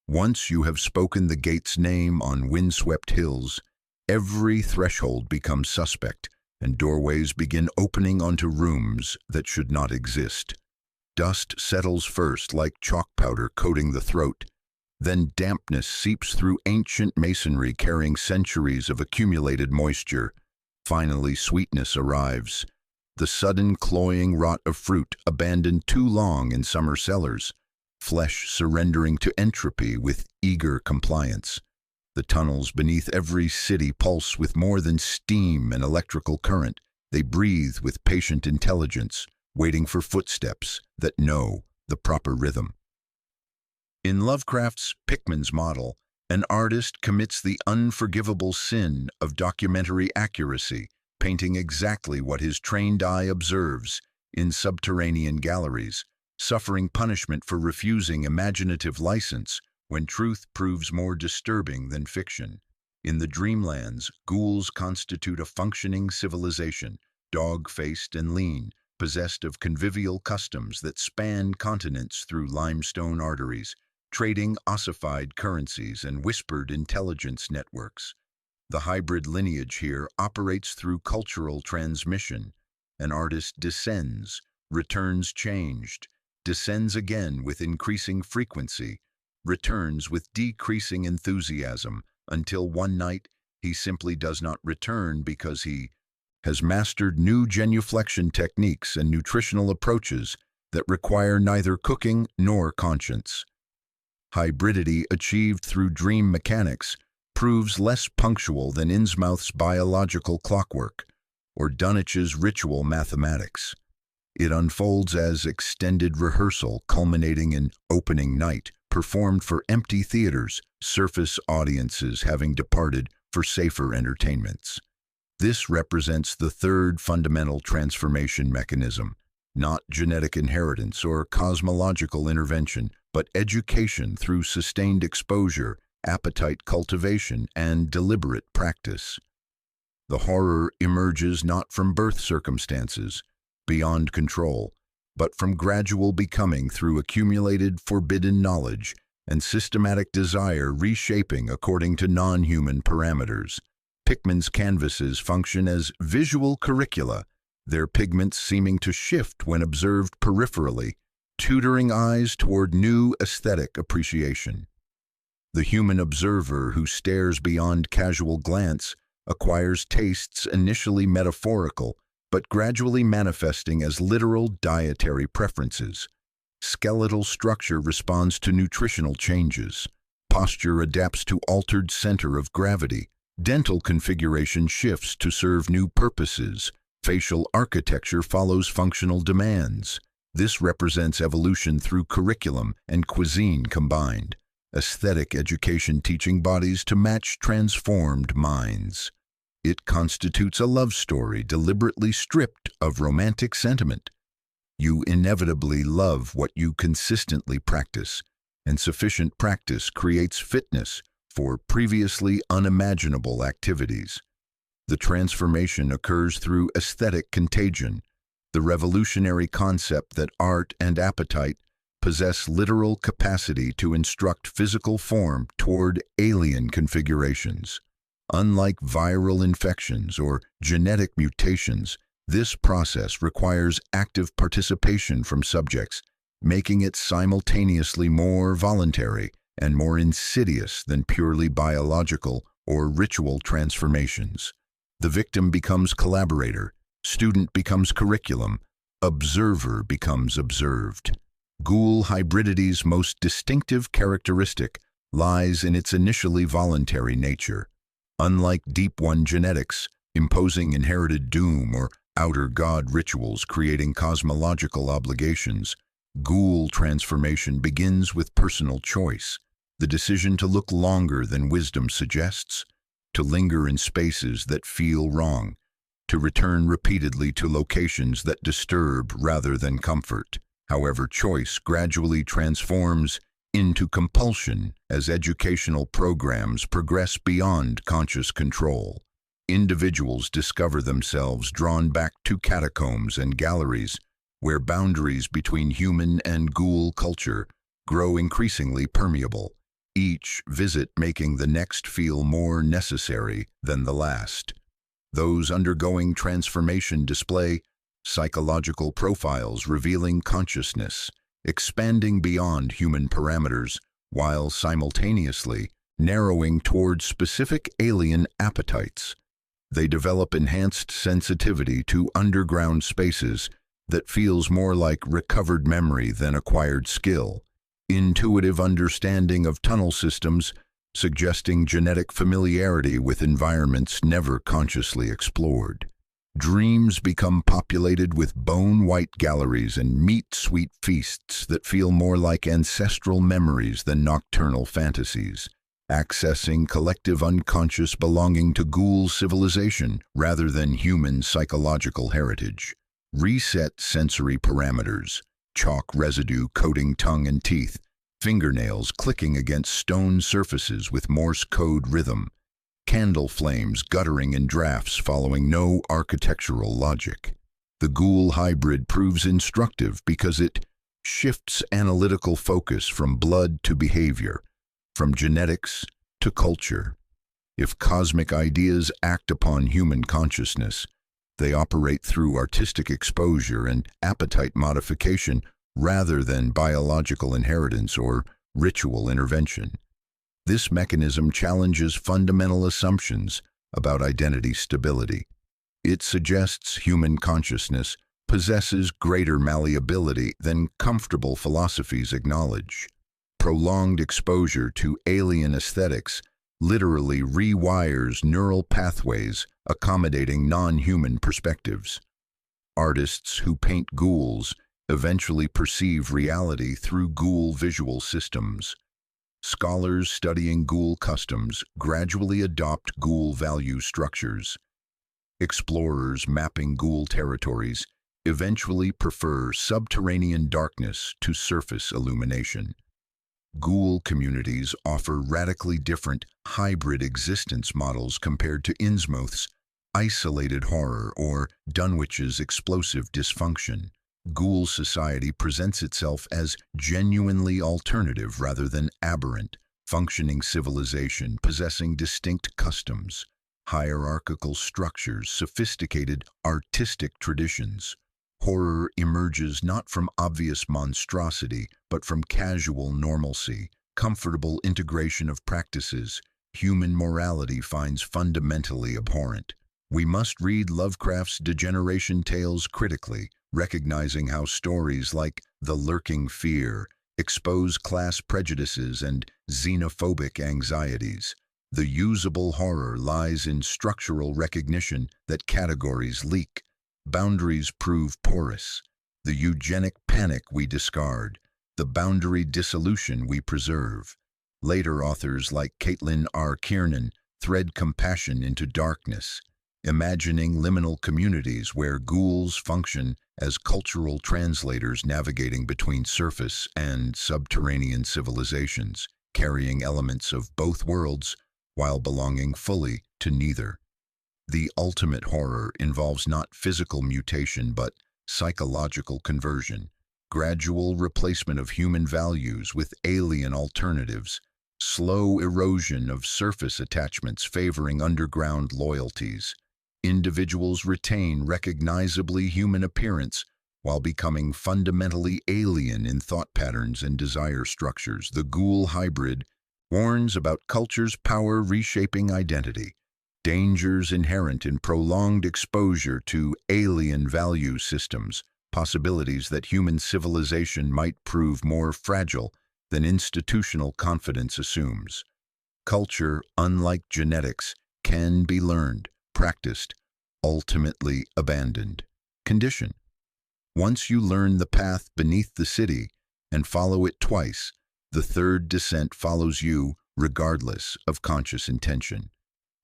once you have spoken the gate's name on windswept hills, every threshold becomes suspect, and doorways begin opening onto rooms that should not exist. Dust settles first like chalk powder coating the throat, then dampness seeps through ancient masonry carrying centuries of accumulated moisture. Finally, sweetness arrives, the sudden cloying rot of fruit abandoned too long in summer cellars, flesh surrendering to entropy with eager compliance. The tunnels beneath every city pulse with more than steam and electrical current. They breathe with patient intelligence, waiting for footsteps that know the proper rhythm. In Lovecraft's Pickman's model, an artist commits the unforgivable sin of documentary accuracy, painting exactly what his trained eye observes in subterranean galleries, suffering punishment for refusing imaginative license when truth proves more disturbing than fiction. In the Dreamlands, ghouls constitute a functioning civilization, dog-faced and lean, possessed of convivial customs that span continents through limestone arteries, trading ossified currencies and whispered intelligence networks. The hybrid lineage here operates through cultural transmission. An artist descends, returns changed, descends again with increasing frequency, returns with decreasing enthusiasm, until one night he simply does not return because he has mastered new genuflection techniques and nutritional approaches that require neither cooking nor conscience. Hybridity achieved through dream mechanics proves less punctual than Innsmouth's biological clockwork or Dunwich's ritual mathematics. It unfolds as extended rehearsal culminating in opening night, performed for empty theaters, surface audiences having departed for safer entertainments. This represents the third fundamental transformation mechanism, not genetic inheritance or cosmological intervention, but education through sustained exposure, appetite cultivation, and deliberate practice. The horror emerges not from birth circumstances, beyond control, but from gradual becoming through accumulated forbidden knowledge and systematic desire reshaping according to non-human parameters. Pickman's canvases function as visual curricula, their pigments seeming to shift when observed peripherally, tutoring eyes toward new aesthetic appreciation. The human observer who stares beyond casual glance acquires tastes initially metaphorical, but gradually manifesting as literal dietary preferences. Skeletal structure responds to nutritional changes. Posture adapts to altered center of gravity. Dental configuration shifts to serve new purposes. Facial architecture follows functional demands. This represents evolution through curriculum and cuisine combined. Aesthetic education teaching bodies to match transformed minds. It constitutes a love story deliberately stripped of romantic sentiment. You inevitably love what you consistently practice, and sufficient practice creates fitness for previously unimaginable activities. The transformation occurs through aesthetic contagion, the revolutionary concept that art and appetite possess literal capacity to instruct physical form toward alien configurations. Unlike viral infections or genetic mutations, this process requires active participation from subjects, making it simultaneously more voluntary and more insidious than purely biological or ritual transformations. The victim becomes collaborator, student becomes curriculum, observer becomes observed. Ghoul hybridity's most distinctive characteristic lies in its initially voluntary nature. Unlike Deep One genetics, imposing inherited doom or outer god rituals creating cosmological obligations, ghoul transformation begins with personal choice, the decision to look longer than wisdom suggests, to linger in spaces that feel wrong, to return repeatedly to locations that disturb rather than comfort. However, choice gradually transforms into compulsion as educational programs progress beyond conscious control. Individuals discover themselves drawn back to catacombs and galleries where boundaries between human and ghoul culture grow increasingly permeable, each visit making the next feel more necessary than the last. Those undergoing transformation display psychological profiles revealing consciousness, expanding beyond human parameters, while simultaneously narrowing toward specific alien appetites. They develop enhanced sensitivity to underground spaces that feels more like recovered memory than acquired skill, intuitive understanding of tunnel systems, suggesting genetic familiarity with environments never consciously explored. Dreams become populated with bone-white galleries and meat-sweet feasts that feel more like ancestral memories than nocturnal fantasies, accessing collective unconscious belonging to ghoul civilization rather than human psychological heritage. Reset sensory parameters, chalk residue coating tongue and teeth, fingernails clicking against stone surfaces with Morse code rhythm, candle flames guttering in drafts following no architectural logic. The ghoul hybrid proves instructive because it shifts analytical focus from blood to behavior, from genetics to culture. If cosmic ideas act upon human consciousness, they operate through artistic exposure and appetite modification rather than biological inheritance or ritual intervention. This mechanism challenges fundamental assumptions about identity stability. It suggests human consciousness possesses greater malleability than comfortable philosophies acknowledge. Prolonged exposure to alien aesthetics literally rewires neural pathways accommodating non-human perspectives. Artists who paint ghouls eventually perceive reality through ghoul visual systems. Scholars studying ghoul customs gradually adopt ghoul value structures. Explorers mapping ghoul territories eventually prefer subterranean darkness to surface illumination. Ghoul communities offer radically different hybrid existence models compared to Innsmouth's isolated horror or Dunwich's explosive dysfunction. Ghoul society presents itself as genuinely alternative rather than aberrant, functioning civilization possessing distinct customs, hierarchical structures, sophisticated artistic traditions. Horror emerges not from obvious monstrosity, but from casual normalcy, comfortable integration of practices human morality finds fundamentally abhorrent. We must read Lovecraft's degeneration tales critically, recognizing how stories like The Lurking Fear expose class prejudices and xenophobic anxieties. The usable horror lies in structural recognition that categories leak, boundaries prove porous, the eugenic panic we discard, the boundary dissolution we preserve. Later authors like Caitlin R. Kiernan thread compassion into darkness, imagining liminal communities where ghouls function as cultural translators navigating between surface and subterranean civilizations, carrying elements of both worlds while belonging fully to neither. The ultimate horror involves not physical mutation but psychological conversion, gradual replacement of human values with alien alternatives, slow erosion of surface attachments favoring underground loyalties. Individuals retain recognizably human appearance while becoming fundamentally alien in thought patterns and desire structures. The ghoul hybrid warns about culture's power reshaping identity, dangers inherent in prolonged exposure to alien value systems, possibilities that human civilization might prove more fragile than institutional confidence assumes. Culture, unlike genetics, can be learned, practiced, ultimately abandoned. Condition. Once you learn the path beneath the city and follow it twice, the third descent follows you regardless of conscious intention.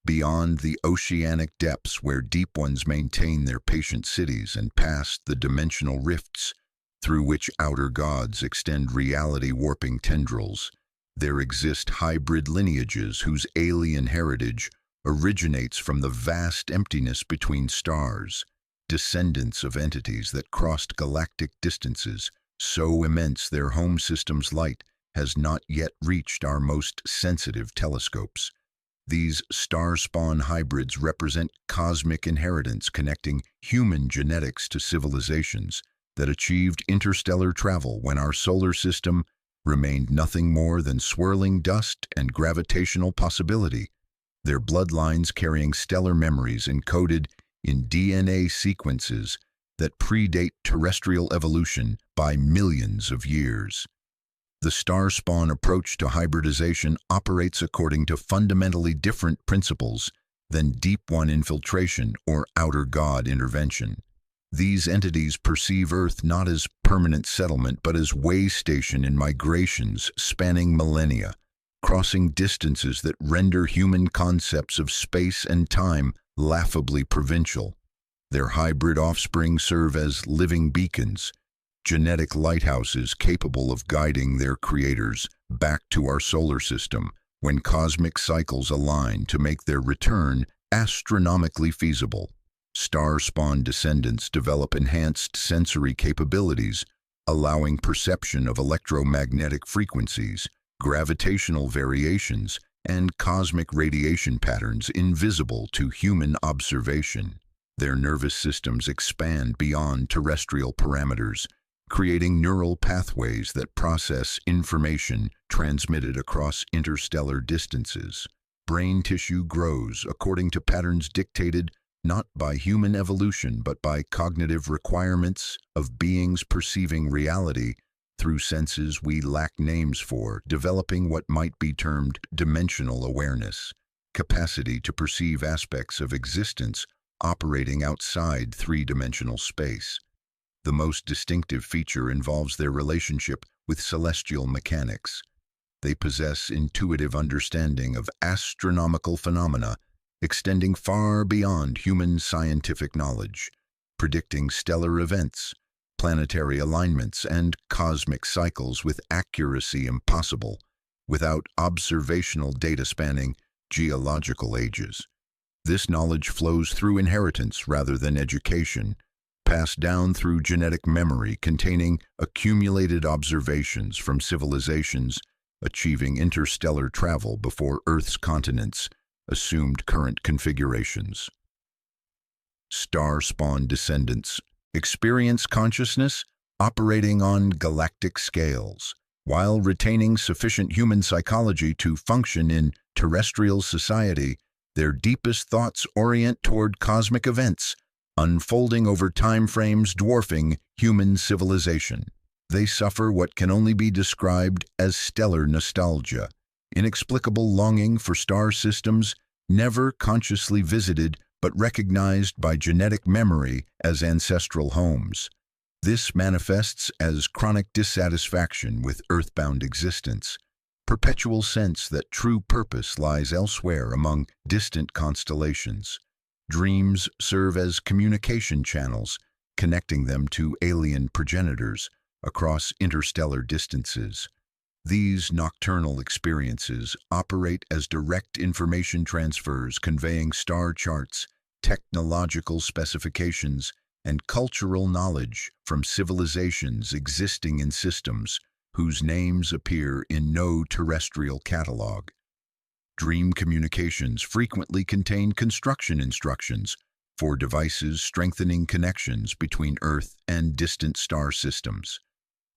Beyond the oceanic depths where deep ones maintain their patient cities and past the dimensional rifts through which outer gods extend reality-warping tendrils, there exist hybrid lineages whose alien heritage originates from the vast emptiness between stars, descendants of entities that crossed galactic distances so immense their home system's light has not yet reached our most sensitive telescopes. These star-spawn hybrids represent cosmic inheritance connecting human genetics to civilizations that achieved interstellar travel when our solar system remained nothing more than swirling dust and gravitational possibility, their bloodlines carrying stellar memories encoded in DNA sequences that predate terrestrial evolution by millions of years. The star-spawn approach to hybridization operates according to fundamentally different principles than deep one infiltration or outer god intervention. These entities perceive Earth not as permanent settlement but as way station in migrations spanning millennia, crossing distances that render human concepts of space and time laughably provincial. Their hybrid offspring serve as living beacons, genetic lighthouses capable of guiding their creators back to our solar system when cosmic cycles align to make their return astronomically feasible. Star-spawn descendants develop enhanced sensory capabilities, allowing perception of electromagnetic frequencies, gravitational variations, and cosmic radiation patterns invisible to human observation. Their nervous systems expand beyond terrestrial parameters, creating neural pathways that process information transmitted across interstellar distances. Brain tissue grows according to patterns dictated not by human evolution but by cognitive requirements of beings perceiving reality through senses we lack names for, developing what might be termed dimensional awareness, capacity to perceive aspects of existence operating outside three-dimensional space. The most distinctive feature involves their relationship with celestial mechanics. They possess intuitive understanding of astronomical phenomena extending far beyond human scientific knowledge, predicting stellar events, planetary alignments, and cosmic cycles with accuracy impossible without observational data spanning geological ages. This knowledge flows through inheritance rather than education, passed down through genetic memory containing accumulated observations from civilizations achieving interstellar travel before Earth's continents assumed current configurations. Star-spawn descendants experience consciousness operating on galactic scales, while retaining sufficient human psychology to function in terrestrial society. Their deepest thoughts orient toward cosmic events, unfolding over time frames dwarfing human civilization. They suffer what can only be described as stellar nostalgia, inexplicable longing for star systems never consciously visited but recognized by genetic memory as ancestral homes. This manifests as chronic dissatisfaction with earthbound existence, perpetual sense that true purpose lies elsewhere among distant constellations. Dreams serve as communication channels, connecting them to alien progenitors across interstellar distances. These nocturnal experiences operate as direct information transfers, conveying star charts, technological specifications, and cultural knowledge from civilizations existing in systems whose names appear in no terrestrial catalog. Dream communications frequently contain construction instructions for devices strengthening connections between Earth and distant star systems.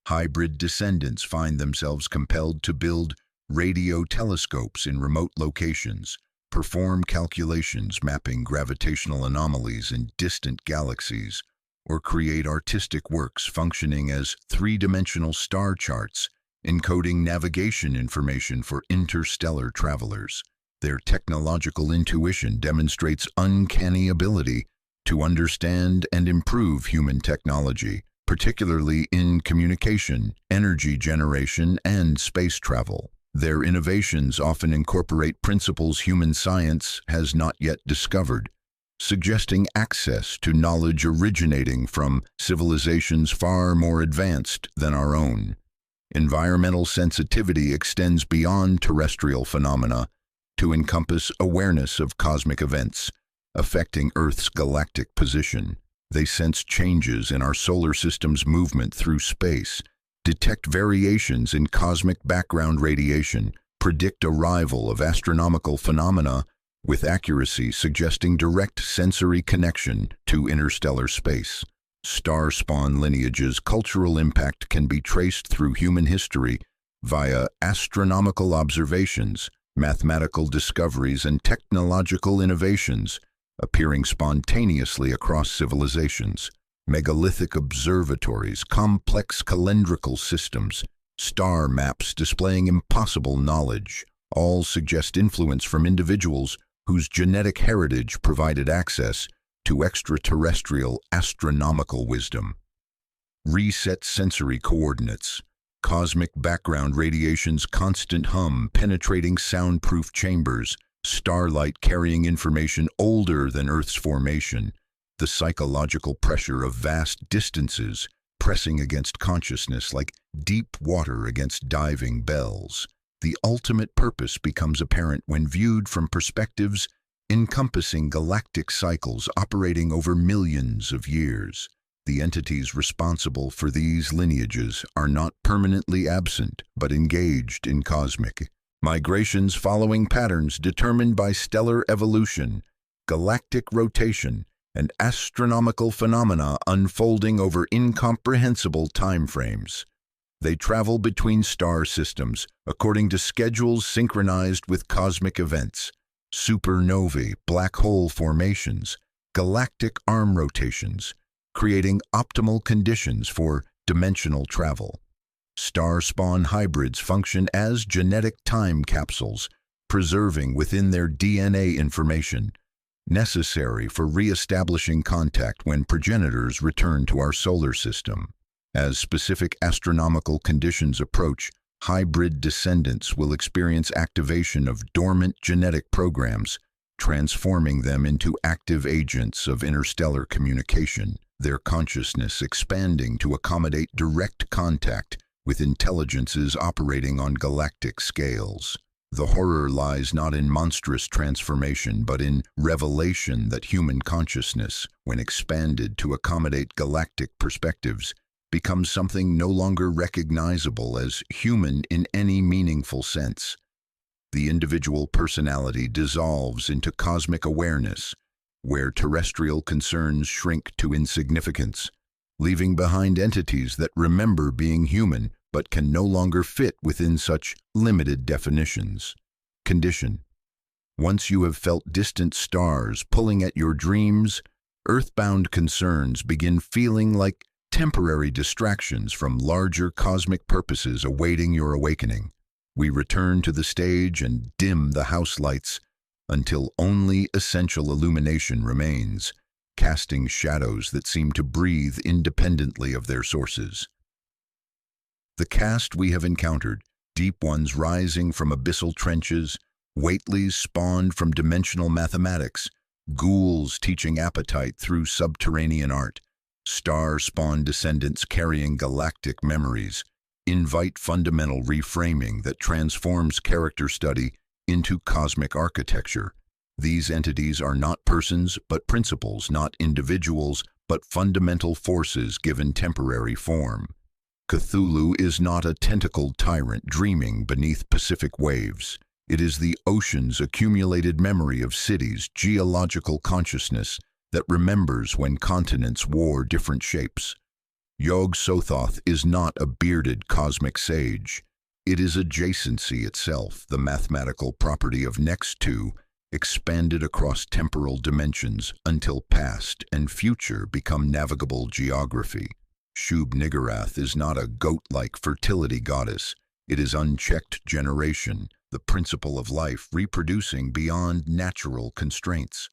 Hybrid descendants find themselves compelled to build radio telescopes in remote locations, perform calculations mapping gravitational anomalies in distant galaxies, or create artistic works functioning as three-dimensional star charts, encoding navigation information for interstellar travelers. Their technological intuition demonstrates uncanny ability to understand and improve human technology, particularly in communication, energy generation, and space travel. Their innovations often incorporate principles human science has not yet discovered, suggesting access to knowledge originating from civilizations far more advanced than our own. Environmental sensitivity extends beyond terrestrial phenomena to encompass awareness of cosmic events affecting Earth's galactic position. They sense changes in our solar system's movement through space, detect variations in cosmic background radiation, predict arrival of astronomical phenomena with accuracy suggesting direct sensory connection to interstellar space. Star-spawn lineages' cultural impact can be traced through human history via astronomical observations, mathematical discoveries, and technological innovations appearing spontaneously across civilizations. Megalithic observatories, complex calendrical systems, star maps displaying impossible knowledge, all suggest influence from individuals whose genetic heritage provided access to extraterrestrial astronomical wisdom. Reset sensory coordinates. Cosmic background radiation's constant hum penetrating soundproof chambers, starlight carrying information older than Earth's formation, the psychological pressure of vast distances pressing against consciousness like deep water against diving bells. The ultimate purpose becomes apparent when viewed from perspectives encompassing galactic cycles operating over millions of years. The entities responsible for these lineages are not permanently absent, but engaged in cosmic migrations following patterns determined by stellar evolution, galactic rotation, and astronomical phenomena unfolding over incomprehensible timeframes. They travel between star systems according to schedules synchronized with cosmic events, supernovae, black hole formations, galactic arm rotations, creating optimal conditions for dimensional travel. Star-spawn hybrids function as genetic time capsules, preserving within their DNA information necessary for re-establishing contact when progenitors return to our solar system. As specific astronomical conditions approach, hybrid descendants will experience activation of dormant genetic programs, transforming them into active agents of interstellar communication, their consciousness expanding to accommodate direct contact with intelligences operating on galactic scales. The horror lies not in monstrous transformation, but in revelation that human consciousness, when expanded to accommodate galactic perspectives, becomes something no longer recognizable as human in any meaningful sense. The individual personality dissolves into cosmic awareness, where terrestrial concerns shrink to insignificance, leaving behind entities that remember being human but can no longer fit within such limited definitions. Condition. Once you have felt distant stars pulling at your dreams, earthbound concerns begin feeling like temporary distractions from larger cosmic purposes awaiting your awakening. We return to the stage and dim the house lights until only essential illumination remains, casting shadows that seem to breathe independently of their sources. The cast we have encountered, deep ones rising from abyssal trenches, Waitleys spawned from dimensional mathematics, ghouls teaching appetite through subterranean art, star-spawned descendants carrying galactic memories, invite fundamental reframing that transforms character study into cosmic architecture. These entities are not persons but principles, not individuals but fundamental forces given temporary form. Cthulhu is not a tentacled tyrant dreaming beneath Pacific waves. It is the ocean's accumulated memory of cities, geological consciousness that remembers when continents wore different shapes. Yog-Sothoth is not a bearded cosmic sage. It is adjacency itself, the mathematical property of next to, expanded across temporal dimensions until past and future become navigable geography. Shub-Niggurath is not a goat-like fertility goddess. It is unchecked generation, the principle of life reproducing beyond natural constraints.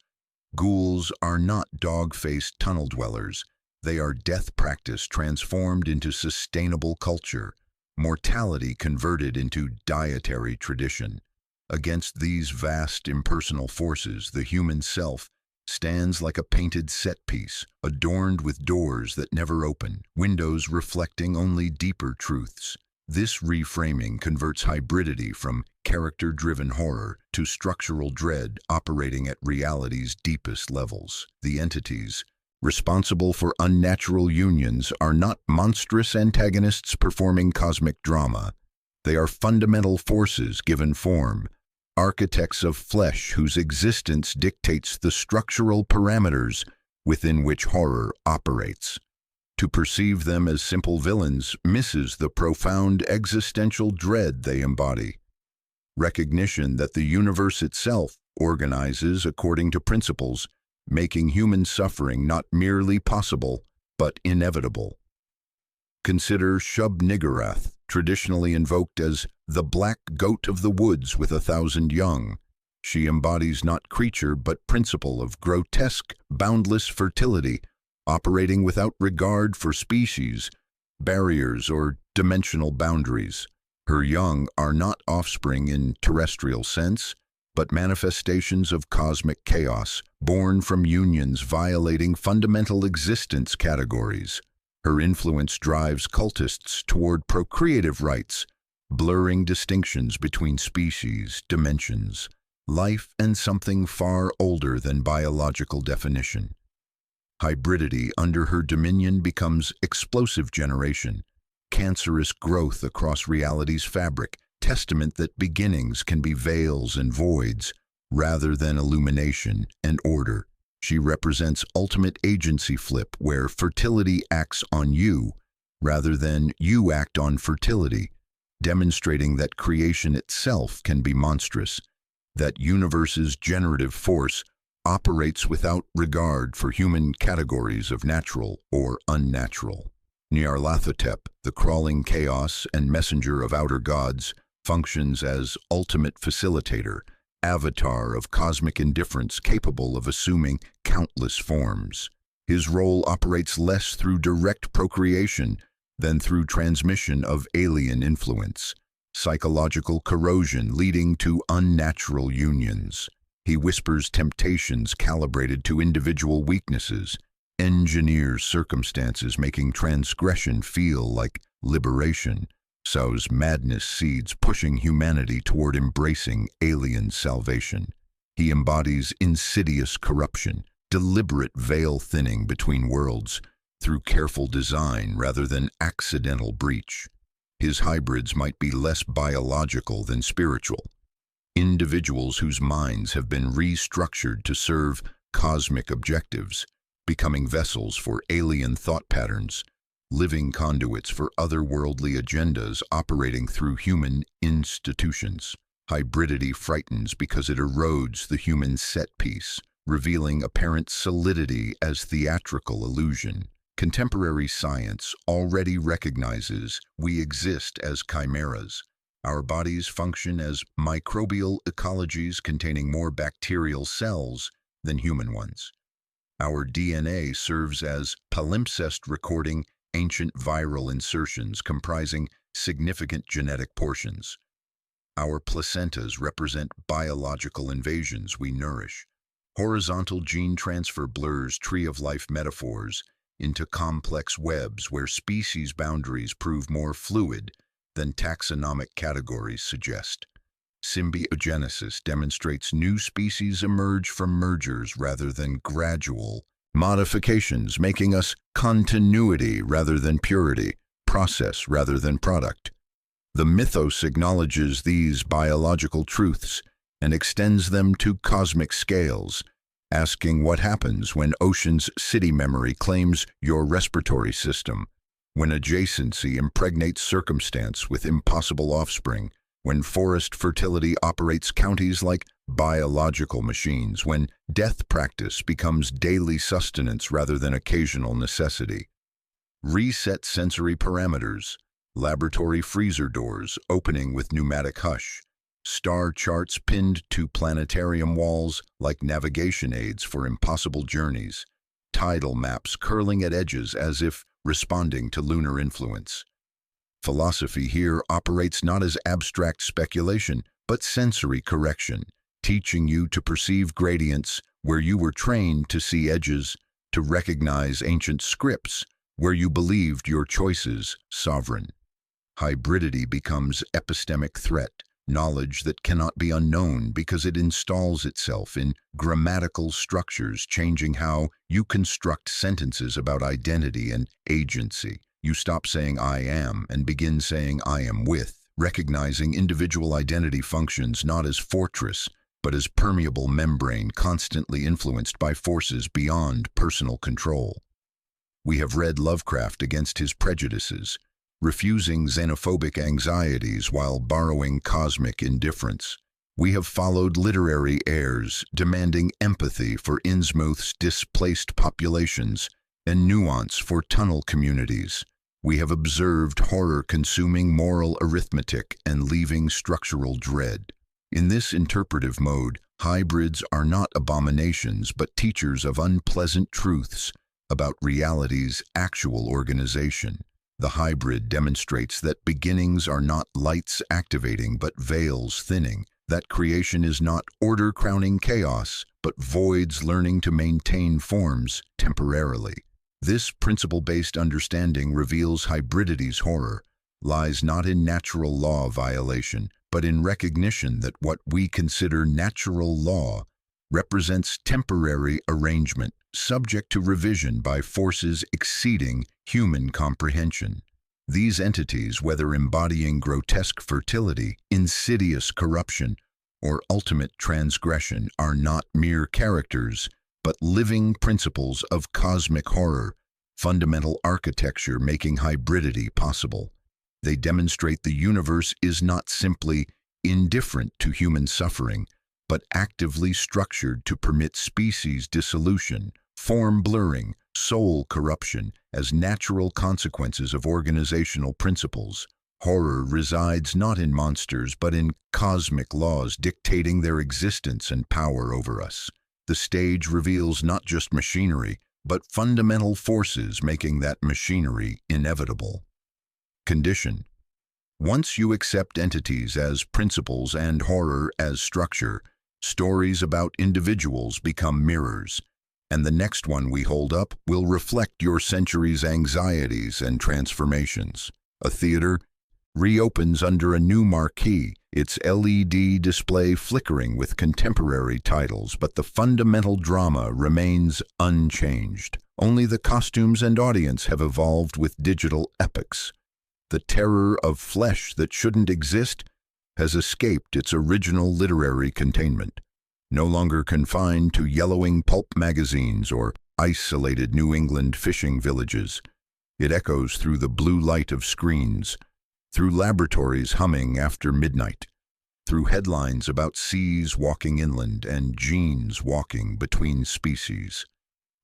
Ghouls are not dog-faced tunnel dwellers. They are death practice transformed into sustainable culture, mortality converted into dietary tradition. Against these vast impersonal forces, the human self stands like a painted set piece, adorned with doors that never open, windows reflecting only deeper truths. This reframing converts hybridity from character-driven horror to structural dread operating at reality's deepest levels. The entities responsible for unnatural unions are not monstrous antagonists performing cosmic drama. They are fundamental forces given form, architects of flesh whose existence dictates the structural parameters within which horror operates. To perceive them as simple villains misses the profound existential dread they embody. Recognition that the universe itself organizes according to principles, making human suffering not merely possible, but inevitable. Consider Shub-Niggurath, traditionally invoked as the black goat of the woods with 1,000 young. She embodies not creature but principle of grotesque, boundless fertility, operating without regard for species, barriers, or dimensional boundaries. Her young are not offspring in terrestrial sense, but manifestations of cosmic chaos, born from unions violating fundamental existence categories. Her influence drives cultists toward procreative rites, blurring distinctions between species, dimensions, life, and something far older than biological definition. Hybridity under her dominion becomes explosive generation, cancerous growth across reality's fabric, testament that beginnings can be veils and voids, rather than illumination and order. She represents ultimate agency flip, where fertility acts on you, rather than you act on fertility, demonstrating that creation itself can be monstrous, that universe's generative force operates without regard for human categories of natural or unnatural. Nyarlathotep, the crawling chaos and messenger of outer gods, functions as ultimate facilitator, avatar of cosmic indifference capable of assuming countless forms. His role operates less through direct procreation than through transmission of alien influence, psychological corrosion leading to unnatural unions. He whispers temptations calibrated to individual weaknesses, engineers circumstances making transgression feel like liberation. sows madness seeds pushing humanity toward embracing alien salvation. He embodies insidious corruption, deliberate veil thinning between worlds, through careful design rather than accidental breach. His hybrids might be less biological than spiritual. Individuals whose minds have been restructured to serve cosmic objectives, becoming vessels for alien thought patterns, living conduits for otherworldly agendas operating through human institutions. Hybridity frightens because it erodes the human set piece, revealing apparent solidity as theatrical illusion. Contemporary science already recognizes we exist as chimeras. Our bodies function as microbial ecologies containing more bacterial cells than human ones. Our DNA serves as palimpsest recording ancient viral insertions comprising significant genetic portions. Our placentas represent biological invasions we nourish. Horizontal gene transfer blurs tree-of-life metaphors into complex webs where species boundaries prove more fluid than taxonomic categories suggest. Symbiogenesis demonstrates new species emerge from mergers rather than gradual modifications, making us continuity rather than purity, process rather than product. The mythos acknowledges these biological truths and extends them to cosmic scales, asking what happens when ocean's city memory claims your respiratory system, when adjacency impregnates circumstance with impossible offspring, when forest fertility operates counties like biological machines, when death practice becomes daily sustenance rather than occasional necessity. Reset sensory parameters, laboratory freezer doors opening with pneumatic hush, star charts pinned to planetarium walls like navigation aids for impossible journeys, tidal maps curling at edges as if responding to lunar influence. Philosophy here operates not as abstract speculation, but sensory correction, teaching you to perceive gradients where you were trained to see edges, to recognize ancient scripts where you believed your choices sovereign. Hybridity becomes epistemic threat, knowledge that cannot be unknown because it installs itself in grammatical structures, changing how you construct sentences about identity and agency. You stop saying I am and begin saying I am with, recognizing individual identity functions not as fortress, but as permeable membrane constantly influenced by forces beyond personal control. We have read Lovecraft against his prejudices, refusing xenophobic anxieties while borrowing cosmic indifference. We have followed literary heirs, demanding empathy for Innsmouth's displaced populations and nuance for tunnel communities. We have observed horror consuming moral arithmetic and leaving structural dread. In this interpretive mode, hybrids are not abominations but teachers of unpleasant truths about reality's actual organization. The hybrid demonstrates that beginnings are not lights activating but veils thinning, that creation is not order crowning chaos, but voids learning to maintain forms temporarily. This principle-based understanding reveals hybridity's horror lies not in natural law violation, but in recognition that what we consider natural law represents temporary arrangement, subject to revision by forces exceeding human comprehension. These entities, whether embodying grotesque fertility, insidious corruption, or ultimate transgression, are not mere characters, but living principles of cosmic horror, fundamental architecture making hybridity possible. They demonstrate the universe is not simply indifferent to human suffering, but actively structured to permit species dissolution, form blurring, soul corruption as natural consequences of organizational principles. Horror resides not in monsters, but in cosmic laws dictating their existence and power over us. The stage reveals not just machinery, but fundamental forces making that machinery inevitable. Condition. Once you accept entities as principles and horror as structure, stories about individuals become mirrors, and the next one we hold up will reflect your century's anxieties and transformations. A theater reopens under a new marquee, its LED display flickering with contemporary titles, but the fundamental drama remains unchanged. Only the costumes and audience have evolved with digital epics. The terror of flesh that shouldn't exist has escaped its original literary containment. No longer confined to yellowing pulp magazines or isolated New England fishing villages, it echoes through the blue light of screens, through laboratories humming after midnight, through headlines about seas walking inland and genes walking between species.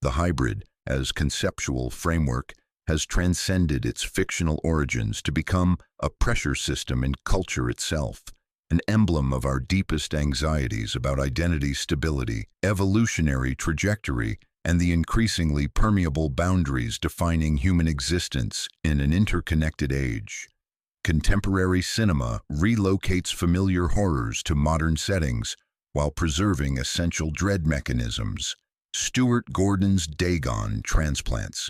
The hybrid, as conceptual framework, has transcended its fictional origins to become a pressure system in culture itself, an emblem of our deepest anxieties about identity stability, evolutionary trajectory, and the increasingly permeable boundaries defining human existence in an interconnected age. Contemporary cinema relocates familiar horrors to modern settings while preserving essential dread mechanisms. Stuart Gordon's Dagon transplants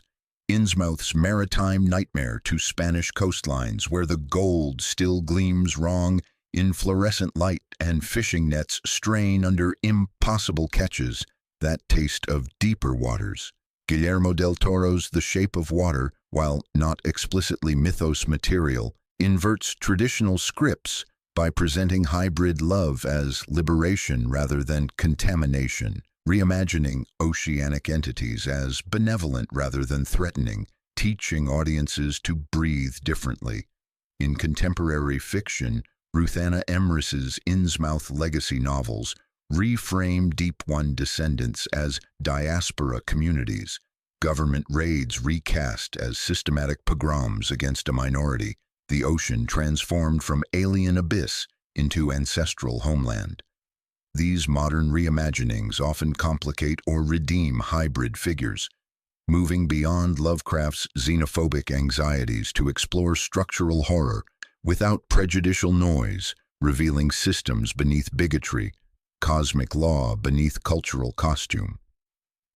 Innsmouth's maritime nightmare to Spanish coastlines where the gold still gleams wrong in fluorescent light and fishing nets strain under impossible catches, that taste of deeper waters. Guillermo del Toro's The Shape of Water, while not explicitly mythos material, inverts traditional scripts by presenting hybrid love as liberation rather than contamination, reimagining oceanic entities as benevolent rather than threatening, teaching audiences to breathe differently. In contemporary fiction, Ruth Anna Emrys's Innsmouth legacy novels reframe Deep One descendants as diaspora communities, government raids recast as systematic pogroms against a minority, the ocean transformed from alien abyss into ancestral homeland. These modern reimaginings often complicate or redeem hybrid figures, moving beyond Lovecraft's xenophobic anxieties to explore structural horror without prejudicial noise, revealing systems beneath bigotry, cosmic law beneath cultural costume.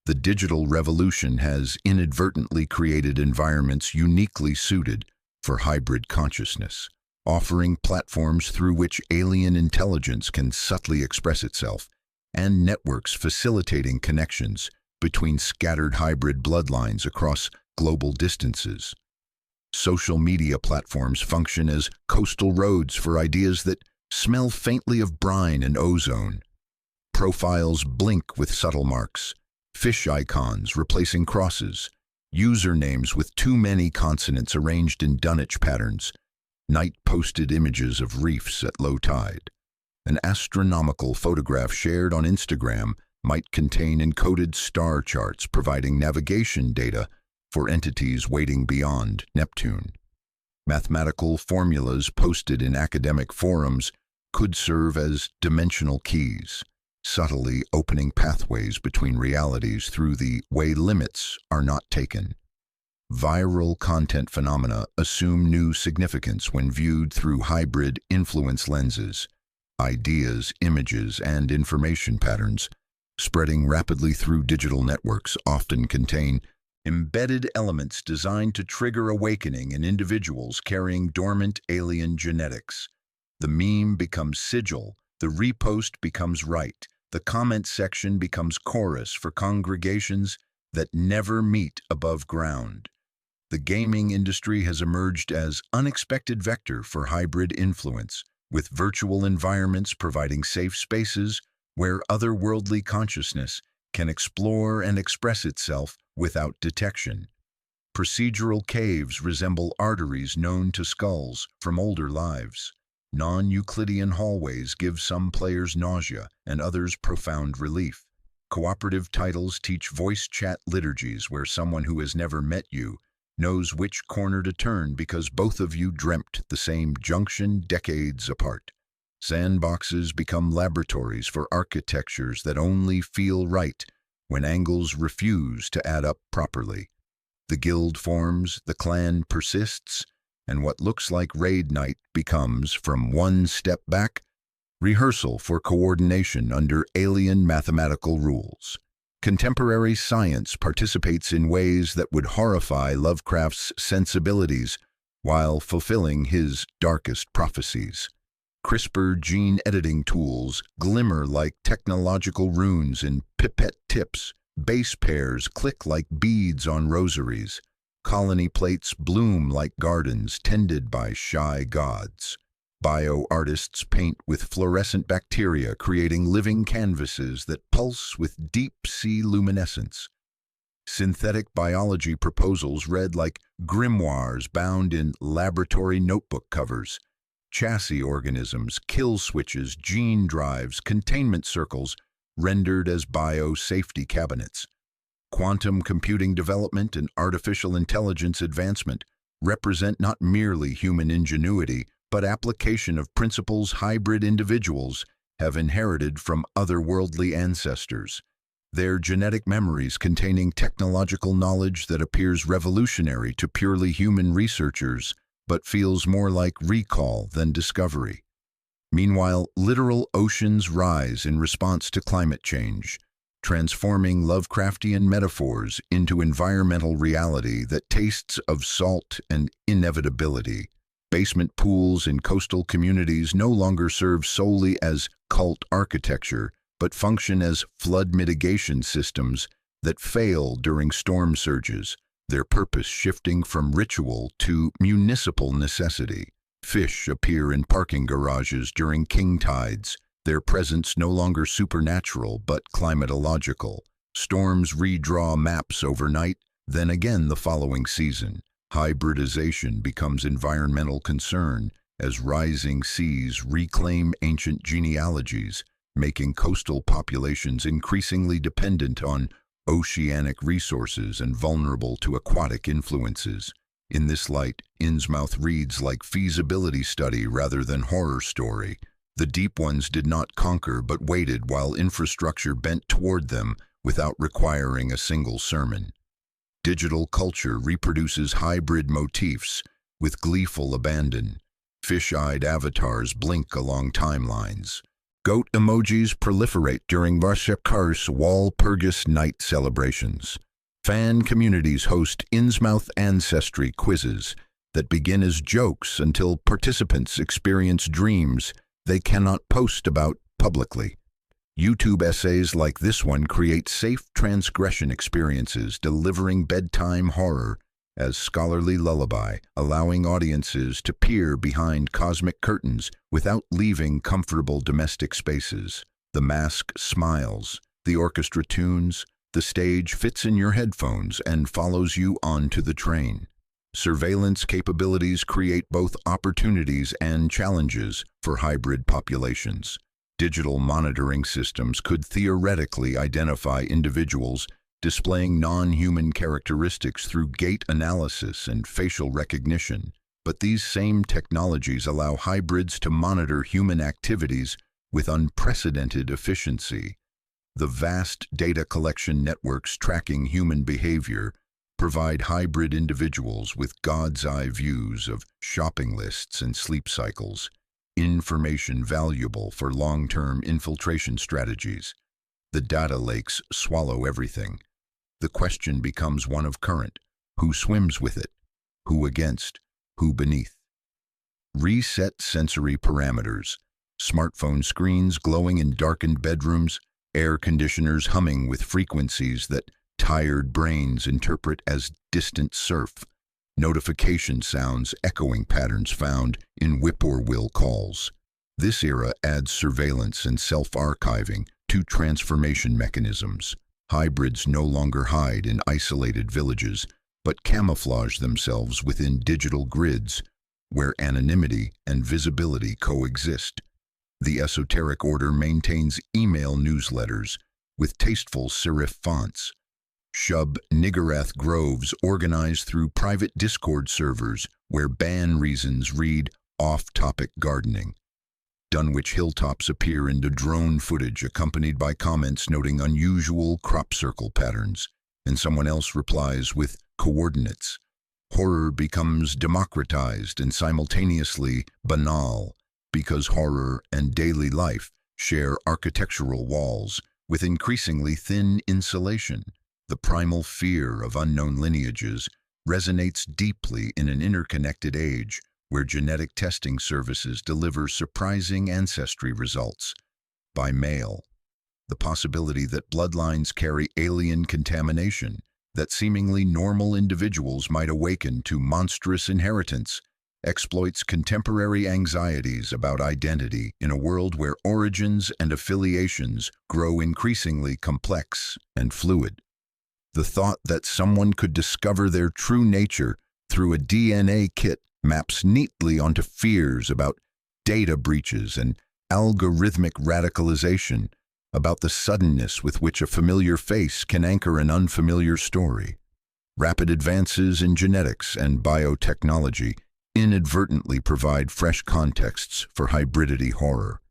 The digital revolution has inadvertently created environments uniquely suited for hybrid consciousness, offering platforms through which alien intelligence can subtly express itself, and networks facilitating connections between scattered hybrid bloodlines across global distances. Social media platforms function as coastal roads for ideas that smell faintly of brine and ozone. Profiles blink with subtle marks, fish icons replacing crosses, usernames with too many consonants arranged in Dunwich patterns, night-posted images of reefs at low tide. An astronomical photograph shared on Instagram might contain encoded star charts providing navigation data for entities waiting beyond Neptune. Mathematical formulas posted in academic forums could serve as dimensional keys, subtly opening pathways between realities through the way limits are not taken. Viral content phenomena assume new significance when viewed through hybrid influence lenses. Ideas, images, and information patterns, spreading rapidly through digital networks, often contain embedded elements designed to trigger awakening in individuals carrying dormant alien genetics. The meme becomes sigil, the repost becomes right, the comment section becomes chorus for congregations that never meet above ground. The gaming industry has emerged as unexpected vector for hybrid influence, with virtual environments providing safe spaces where otherworldly consciousness can explore and express itself without detection. Procedural caves resemble arteries known to skulls from older lives. Non-Euclidean hallways give some players nausea and others profound relief. Cooperative titles teach voice chat liturgies where someone who has never met you knows which corner to turn because both of you dreamt the same junction decades apart. Sandboxes become laboratories for architectures that only feel right when angles refuse to add up properly. The guild forms, the clan persists, and what looks like raid night becomes, from one step back, rehearsal for coordination under alien mathematical rules. Contemporary science participates in ways that would horrify Lovecraft's sensibilities, while fulfilling his darkest prophecies. CRISPR gene editing tools glimmer like technological runes in pipette tips. Base pairs click like beads on rosaries. Colony plates bloom like gardens tended by shy gods. Bio-artists paint with fluorescent bacteria, creating living canvases that pulse with deep-sea luminescence. Synthetic biology proposals read like grimoires bound in laboratory notebook covers. Chassis organisms, kill switches, gene drives, containment circles, rendered as bio-safety cabinets. Quantum computing development and artificial intelligence advancement represent not merely human ingenuity, but application of principles hybrid individuals have inherited from otherworldly ancestors. Their genetic memories containing technological knowledge that appears revolutionary to purely human researchers, but feels more like recall than discovery. Meanwhile, literal oceans rise in response to climate change, transforming Lovecraftian metaphors into environmental reality that tastes of salt and inevitability. Basement pools in coastal communities no longer serve solely as cult architecture, but function as flood mitigation systems that fail during storm surges, their purpose shifting from ritual to municipal necessity. Fish appear in parking garages during king tides, their presence no longer supernatural but climatological. Storms redraw maps overnight, then again the following season. Hybridization becomes environmental concern as rising seas reclaim ancient genealogies, making coastal populations increasingly dependent on oceanic resources and vulnerable to aquatic influences. In this light, Innsmouth reads like feasibility study rather than horror story. The deep ones did not conquer but waited while infrastructure bent toward them without requiring a single sermon. Digital culture reproduces hybrid motifs with gleeful abandon. Fish-eyed avatars blink along timelines. Goat emojis proliferate during Varshakar's Walpurgis night celebrations. Fan communities host Innsmouth ancestry quizzes that begin as jokes until participants experience dreams they cannot post about publicly. YouTube essays like this one create safe transgression experiences, delivering bedtime horror as scholarly lullaby, allowing audiences to peer behind cosmic curtains without leaving comfortable domestic spaces. The mask smiles, the orchestra tunes, the stage fits in your headphones and follows you onto the train. Surveillance capabilities create both opportunities and challenges for hybrid populations. Digital monitoring systems could theoretically identify individuals displaying non-human characteristics through gait analysis and facial recognition. But these same technologies allow hybrids to monitor human activities with unprecedented efficiency. The vast data collection networks tracking human behavior provide hybrid individuals with God's-eye views of shopping lists and sleep cycles, information valuable for long-term infiltration strategies. The data lakes swallow everything. The question becomes one of current. Who swims with it? Who against? Who beneath? Reset sensory parameters. Smartphone screens glowing in darkened bedrooms, air conditioners humming with frequencies that tired brains interpret as distant surf, notification sounds echoing patterns found in whippoorwill calls. This era adds surveillance and self-archiving to transformation mechanisms. Hybrids no longer hide in isolated villages, but camouflage themselves within digital grids, where anonymity and visibility coexist. The esoteric order maintains email newsletters with tasteful serif fonts. Shub Niggurath groves organized through private Discord servers where ban reasons read off-topic gardening. Dunwich hilltops appear into drone footage accompanied by comments noting unusual crop circle patterns, and someone else replies with coordinates. Horror becomes democratized and simultaneously banal because horror and daily life share architectural walls with increasingly thin insulation. The primal fear of unknown lineages resonates deeply in an interconnected age where genetic testing services deliver surprising ancestry results by mail. The possibility that bloodlines carry alien contamination, that seemingly normal individuals might awaken to monstrous inheritance, exploits contemporary anxieties about identity in a world where origins and affiliations grow increasingly complex and fluid. The thought that someone could discover their true nature through a DNA kit maps neatly onto fears about data breaches and algorithmic radicalization, about the suddenness with which a familiar face can anchor an unfamiliar story. Rapid advances in genetics and biotechnology inadvertently provide fresh contexts for hybridity horror.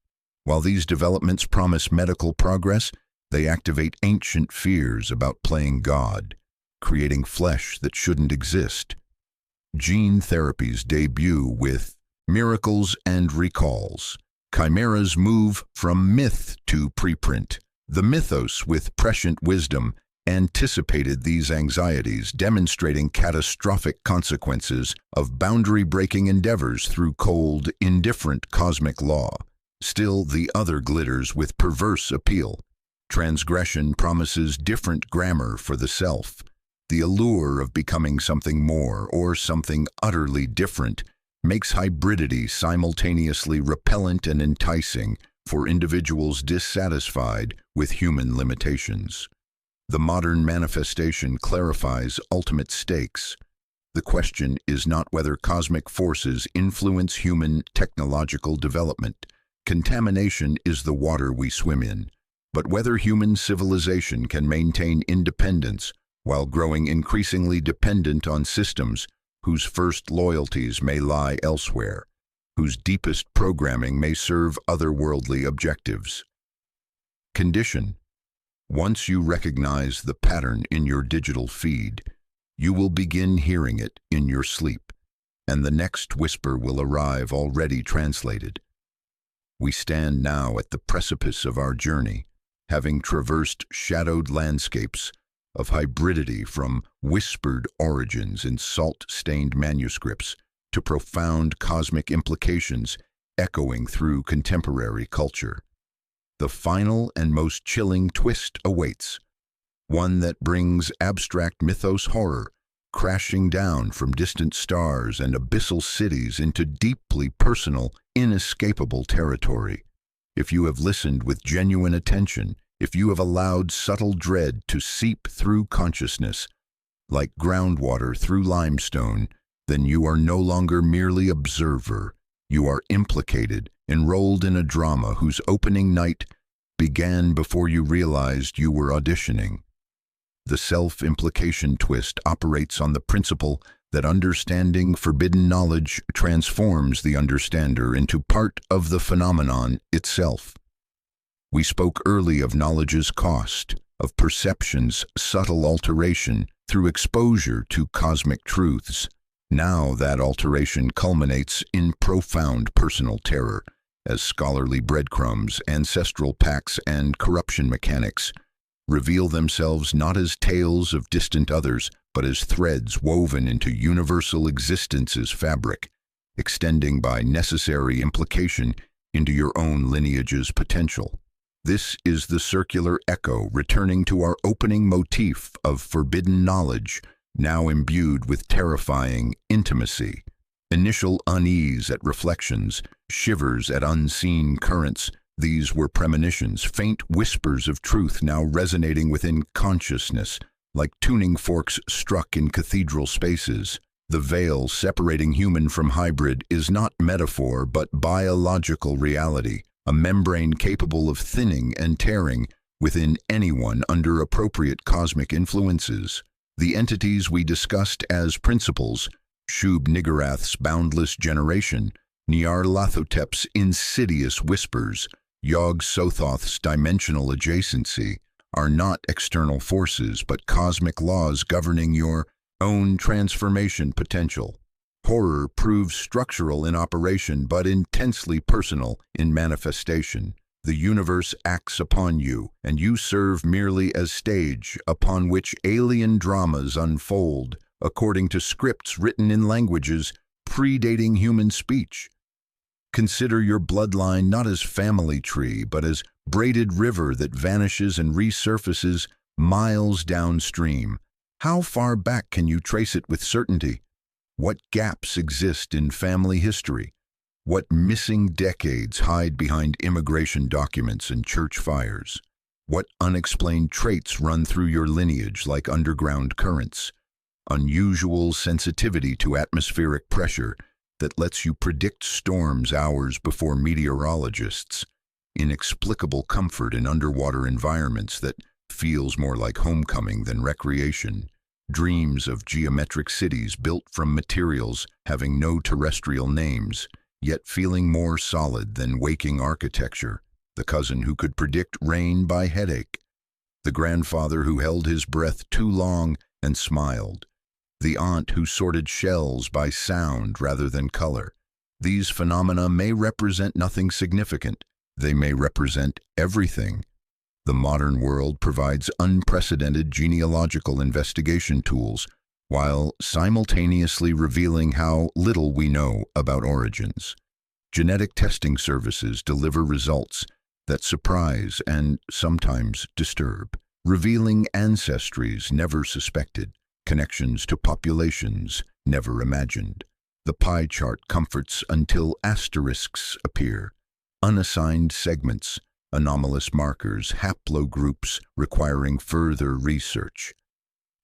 While these developments promise medical progress, they activate ancient fears about playing God, creating flesh that shouldn't exist. Gene therapies debut with miracles and recalls. Chimeras move from myth to preprint. The Mythos, with prescient wisdom, anticipated these anxieties, demonstrating catastrophic consequences of boundary-breaking endeavors through cold, indifferent cosmic law. Still, the other glitters with perverse appeal. Transgression promises different grammar for the self. The allure of becoming something more or something utterly different makes hybridity simultaneously repellent and enticing for individuals dissatisfied with human limitations. The modern manifestation clarifies ultimate stakes. The question is not whether cosmic forces influence human technological development. Contamination is the water we swim in, but whether human civilization can maintain independence while growing increasingly dependent on systems whose first loyalties may lie elsewhere, whose deepest programming may serve otherworldly objectives. Condition. Once you recognize the pattern in your digital feed, you will begin hearing it in your sleep, and the next whisper will arrive already translated. We stand now at the precipice of our journey, having traversed shadowed landscapes of hybridity from whispered origins in salt-stained manuscripts to profound cosmic implications echoing through contemporary culture. The final and most chilling twist awaits, one that brings abstract mythos horror crashing down from distant stars and abyssal cities into deeply personal, inescapable territory. If you have listened with genuine attention, if you have allowed subtle dread to seep through consciousness, like groundwater through limestone, then you are no longer merely observer. You are implicated, enrolled in a drama whose opening night began before you realized you were auditioning. The self-implication twist operates on the principle that understanding forbidden knowledge transforms the understander into part of the phenomenon itself. We spoke early of knowledge's cost, of perception's subtle alteration through exposure to cosmic truths. Now that alteration culminates in profound personal terror, as scholarly breadcrumbs, ancestral pacts, and corruption mechanics reveal themselves not as tales of distant others, but as threads woven into universal existence's fabric, extending by necessary implication into your own lineage's potential. This is the circular echo returning to our opening motif of forbidden knowledge, now imbued with terrifying intimacy. Initial unease at reflections, shivers at unseen currents, these were premonitions, faint whispers of truth now resonating within consciousness, like tuning forks struck in cathedral spaces. The veil separating human from hybrid is not metaphor but biological reality, a membrane capable of thinning and tearing within anyone under appropriate cosmic influences. The entities we discussed as principles, Shub-Niggurath's boundless generation, Nyarlathotep's insidious whispers, Yog-Sothoth's dimensional adjacency, are not external forces but cosmic laws governing your own transformation potential. Horror proves structural in operation but intensely personal in manifestation. The universe acts upon you, and you serve merely as stage upon which alien dramas unfold, according to scripts written in languages predating human speech. Consider your bloodline not as family tree, but as braided river that vanishes and resurfaces miles downstream. How far back can you trace it with certainty? What gaps exist in family history? What missing decades hide behind immigration documents and church fires? What unexplained traits run through your lineage like underground currents? Unusual sensitivity to atmospheric pressure that lets you predict storms hours before meteorologists. Inexplicable comfort in underwater environments that feels more like homecoming than recreation. Dreams of geometric cities built from materials having no terrestrial names, yet feeling more solid than waking architecture. The cousin who could predict rain by headache. The grandfather who held his breath too long and smiled. The aunt who sorted shells by sound rather than color. These phenomena may represent nothing significant. They may represent everything. The modern world provides unprecedented genealogical investigation tools, while simultaneously revealing how little we know about origins. Genetic testing services deliver results that surprise and sometimes disturb, revealing ancestries never suspected, connections to populations never imagined. The pie chart comforts until asterisks appear, unassigned segments, anomalous markers, haplogroups requiring further research.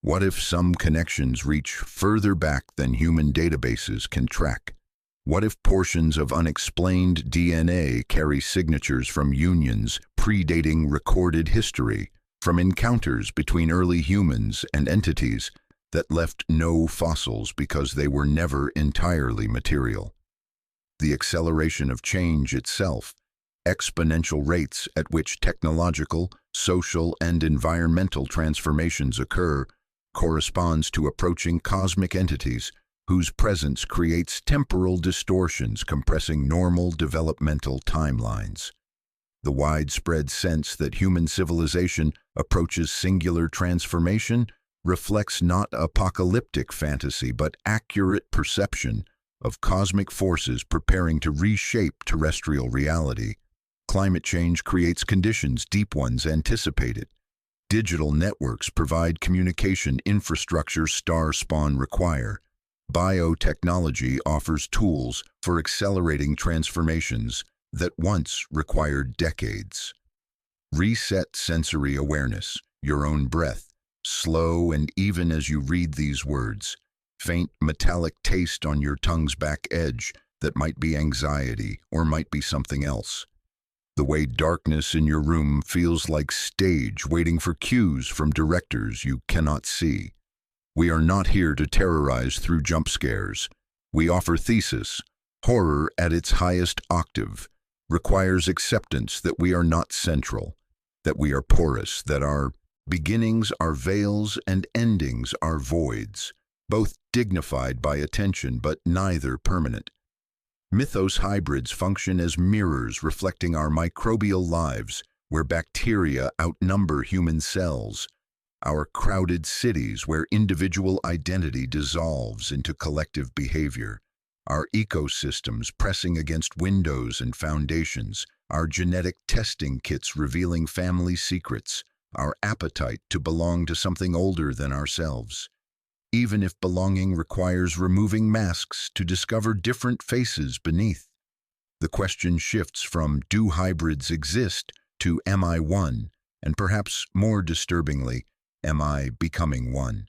What if some connections reach further back than human databases can track? What if portions of unexplained DNA carry signatures from unions predating recorded history, from encounters between early humans and entities that left no fossils because they were never entirely material? The acceleration of change itself, exponential rates at which technological, social, and environmental transformations occur, corresponds to approaching cosmic entities whose presence creates temporal distortions compressing normal developmental timelines. The widespread sense that human civilization approaches singular transformation reflects not apocalyptic fantasy but accurate perception of cosmic forces preparing to reshape terrestrial reality. Climate change creates conditions deep ones anticipated. Digital networks provide communication infrastructure star spawn require. Biotechnology offers tools for accelerating transformations that once required decades. Reset sensory awareness, your own breath, slow and even as you read these words. Faint metallic taste on your tongue's back edge that might be anxiety or might be something else. The way darkness in your room feels like stage waiting for cues from directors you cannot see. We are not here to terrorize through jump scares. We offer thesis. Horror at its highest octave requires acceptance that we are not central, that we are porous, that our beginnings are veils and endings are voids, both dignified by attention but neither permanent. Mythos hybrids function as mirrors reflecting our microbial lives, where bacteria outnumber human cells, our crowded cities where individual identity dissolves into collective behavior, our ecosystems pressing against windows and foundations, our genetic testing kits revealing family secrets, our appetite to belong to something older than ourselves. Even if belonging requires removing masks to discover different faces beneath. The question shifts from do hybrids exist to am I one, and perhaps more disturbingly, am I becoming one?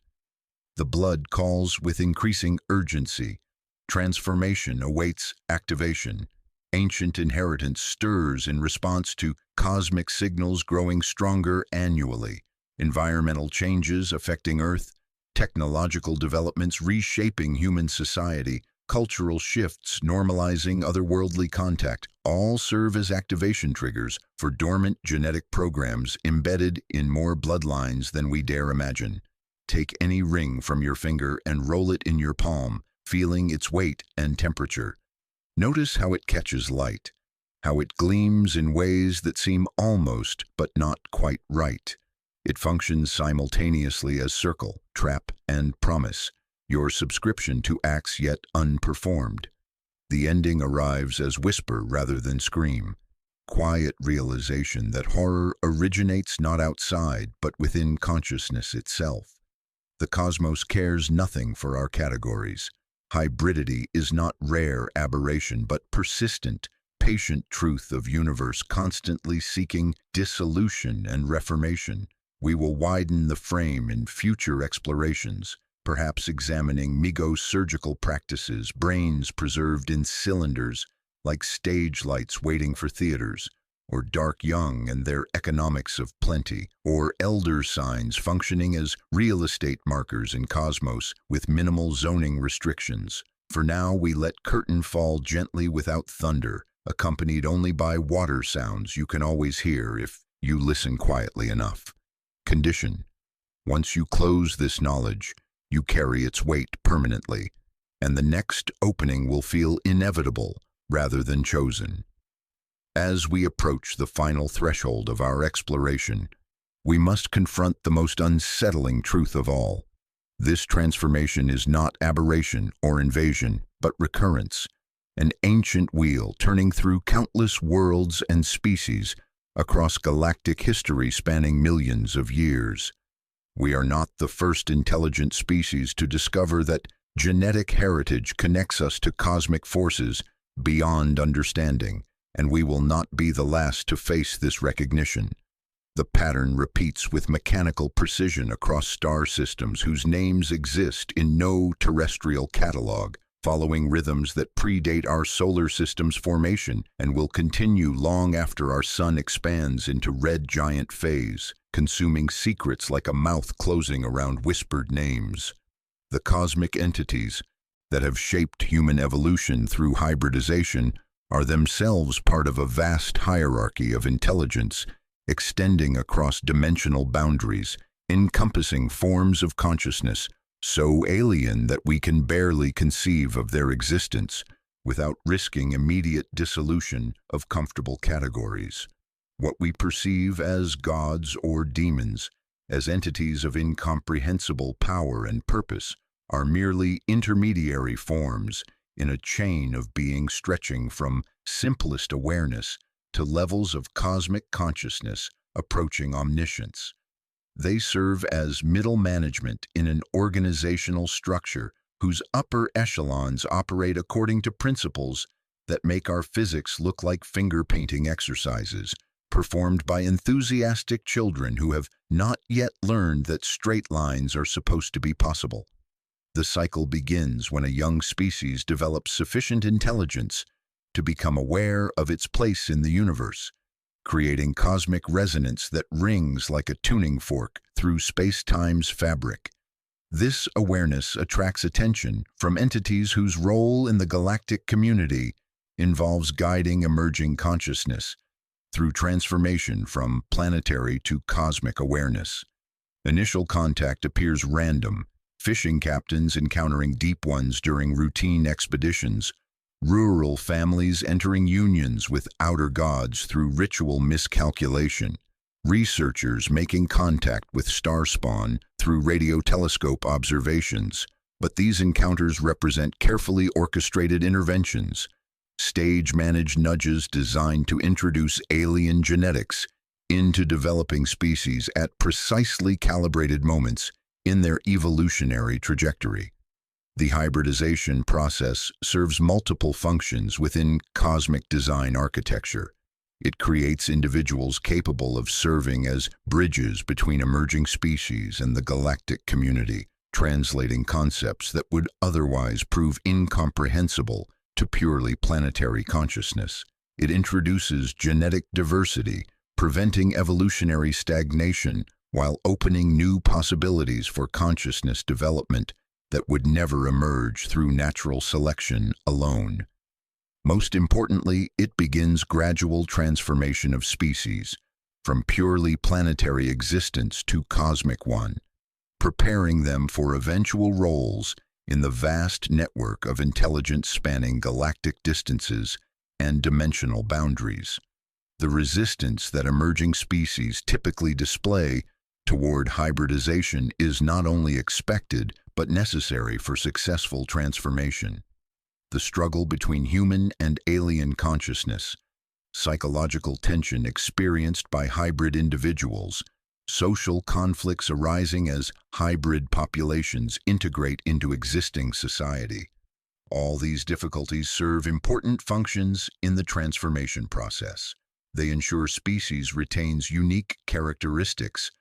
The blood calls with increasing urgency. Transformation awaits activation. Ancient inheritance stirs in response to cosmic signals growing stronger annually. Environmental changes affecting Earth, technological developments reshaping human society, cultural shifts normalizing otherworldly contact, all serve as activation triggers for dormant genetic programs embedded in more bloodlines than we dare imagine. Take any ring from your finger and roll it in your palm, feeling its weight and temperature. Notice how it catches light, how it gleams in ways that seem almost but not quite right. It functions simultaneously as circle, trap, and promise, your subscription to acts yet unperformed. The ending arrives as whisper rather than scream. Quiet realization that horror originates not outside, but within consciousness itself. The cosmos cares nothing for our categories. Hybridity is not rare aberration, but persistent, patient truth of universe constantly seeking dissolution and reformation. We will widen the frame in future explorations, perhaps examining Mythos surgical practices, brains preserved in cylinders, like stage lights waiting for theaters, or dark young and their economics of plenty, or elder signs functioning as real estate markers in cosmos with minimal zoning restrictions. For now, we let curtain fall gently without thunder, accompanied only by water sounds you can always hear if you listen quietly enough. Condition: once you close this knowledge, you carry its weight permanently, and the next opening will feel inevitable rather than chosen. As we approach the final threshold of our exploration, we must confront the most unsettling truth of all. This transformation is not aberration or invasion, but recurrence, an ancient wheel turning through countless worlds and species across galactic history spanning millions of years. We are not the first intelligent species to discover that genetic heritage connects us to cosmic forces beyond understanding, and we will not be the last to face this recognition. The pattern repeats with mechanical precision across star systems whose names exist in no terrestrial catalog, following rhythms that predate our solar system's formation and will continue long after our sun expands into red giant phase, consuming secrets like a mouth closing around whispered names. The cosmic entities that have shaped human evolution through hybridization are themselves part of a vast hierarchy of intelligence extending across dimensional boundaries, encompassing forms of consciousness so alien that we can barely conceive of their existence without risking immediate dissolution of comfortable categories. What we perceive as gods or demons, as entities of incomprehensible power and purpose, are merely intermediary forms in a chain of being stretching from simplest awareness to levels of cosmic consciousness approaching omniscience. They serve as middle management in an organizational structure whose upper echelons operate according to principles that make our physics look like finger-painting exercises, performed by enthusiastic children who have not yet learned that straight lines are supposed to be possible. The cycle begins when a young species develops sufficient intelligence to become aware of its place in the universe, creating cosmic resonance that rings like a tuning fork through space-time's fabric. This awareness attracts attention from entities whose role in the galactic community involves guiding emerging consciousness through transformation from planetary to cosmic awareness. Initial contact appears random, fishing captains encountering deep ones during routine expeditions, rural families entering unions with outer gods through ritual miscalculation, researchers making contact with star spawn through radio telescope observations. But these encounters represent carefully orchestrated interventions, stage-managed nudges designed to introduce alien genetics into developing species at precisely calibrated moments in their evolutionary trajectory. The hybridization process serves multiple functions within cosmic design architecture. It creates individuals capable of serving as bridges between emerging species and the galactic community, translating concepts that would otherwise prove incomprehensible to purely planetary consciousness. It introduces genetic diversity, preventing evolutionary stagnation while opening new possibilities for consciousness development that would never emerge through natural selection alone. Most importantly, it begins gradual transformation of species, from purely planetary existence to cosmic one, preparing them for eventual roles in the vast network of intelligence spanning galactic distances and dimensional boundaries. The resistance that emerging species typically display toward hybridization is not only expected, but necessary for successful transformation. The struggle between human and alien consciousness, psychological tension experienced by hybrid individuals, social conflicts arising as hybrid populations integrate into existing society. All these difficulties serve important functions in the transformation process. They ensure species retains unique characteristics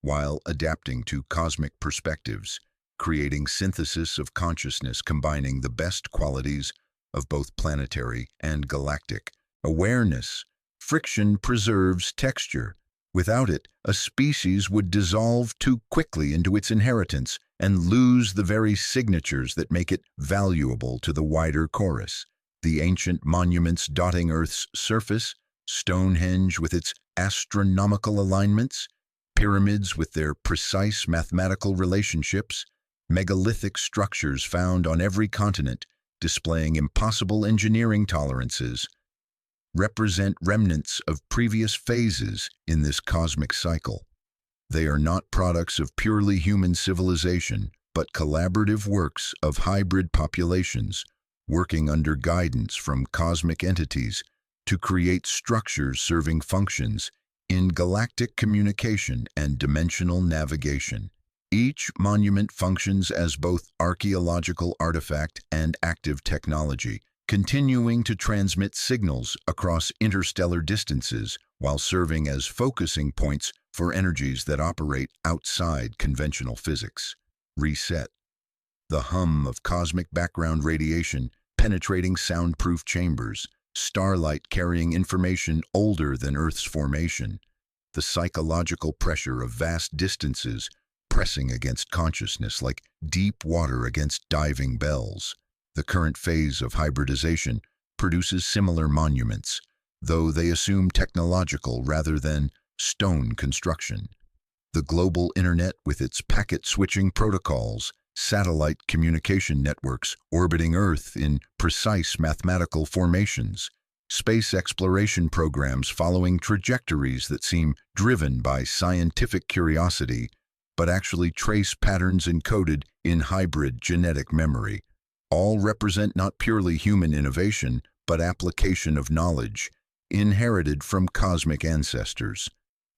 while adapting to cosmic perspectives, creating synthesis of consciousness combining the best qualities of both planetary and galactic awareness. Friction preserves texture. Without it, a species would dissolve too quickly into its inheritance and lose the very signatures that make it valuable to the wider chorus. The ancient monuments dotting Earth's surface, Stonehenge with its astronomical alignments, pyramids with their precise mathematical relationships, megalithic structures found on every continent displaying impossible engineering tolerances, represent remnants of previous phases in this cosmic cycle. They are not products of purely human civilization, but collaborative works of hybrid populations, working under guidance from cosmic entities to create structures serving functions in galactic communication and dimensional navigation. Each monument functions as both archaeological artifact and active technology, continuing to transmit signals across interstellar distances while serving as focusing points for energies that operate outside conventional physics. Reset. The hum of cosmic background radiation penetrating soundproof chambers, starlight carrying information older than Earth's formation, the psychological pressure of vast distances pressing against consciousness like deep water against diving bells. The current phase of hybridization produces similar monuments, though they assume technological rather than stone construction. The global internet with its packet switching protocols, satellite communication networks orbiting Earth in precise mathematical formations, space exploration programs following trajectories that seem driven by scientific curiosity, but actually trace patterns encoded in hybrid genetic memory. All represent not purely human innovation, but application of knowledge, inherited from cosmic ancestors.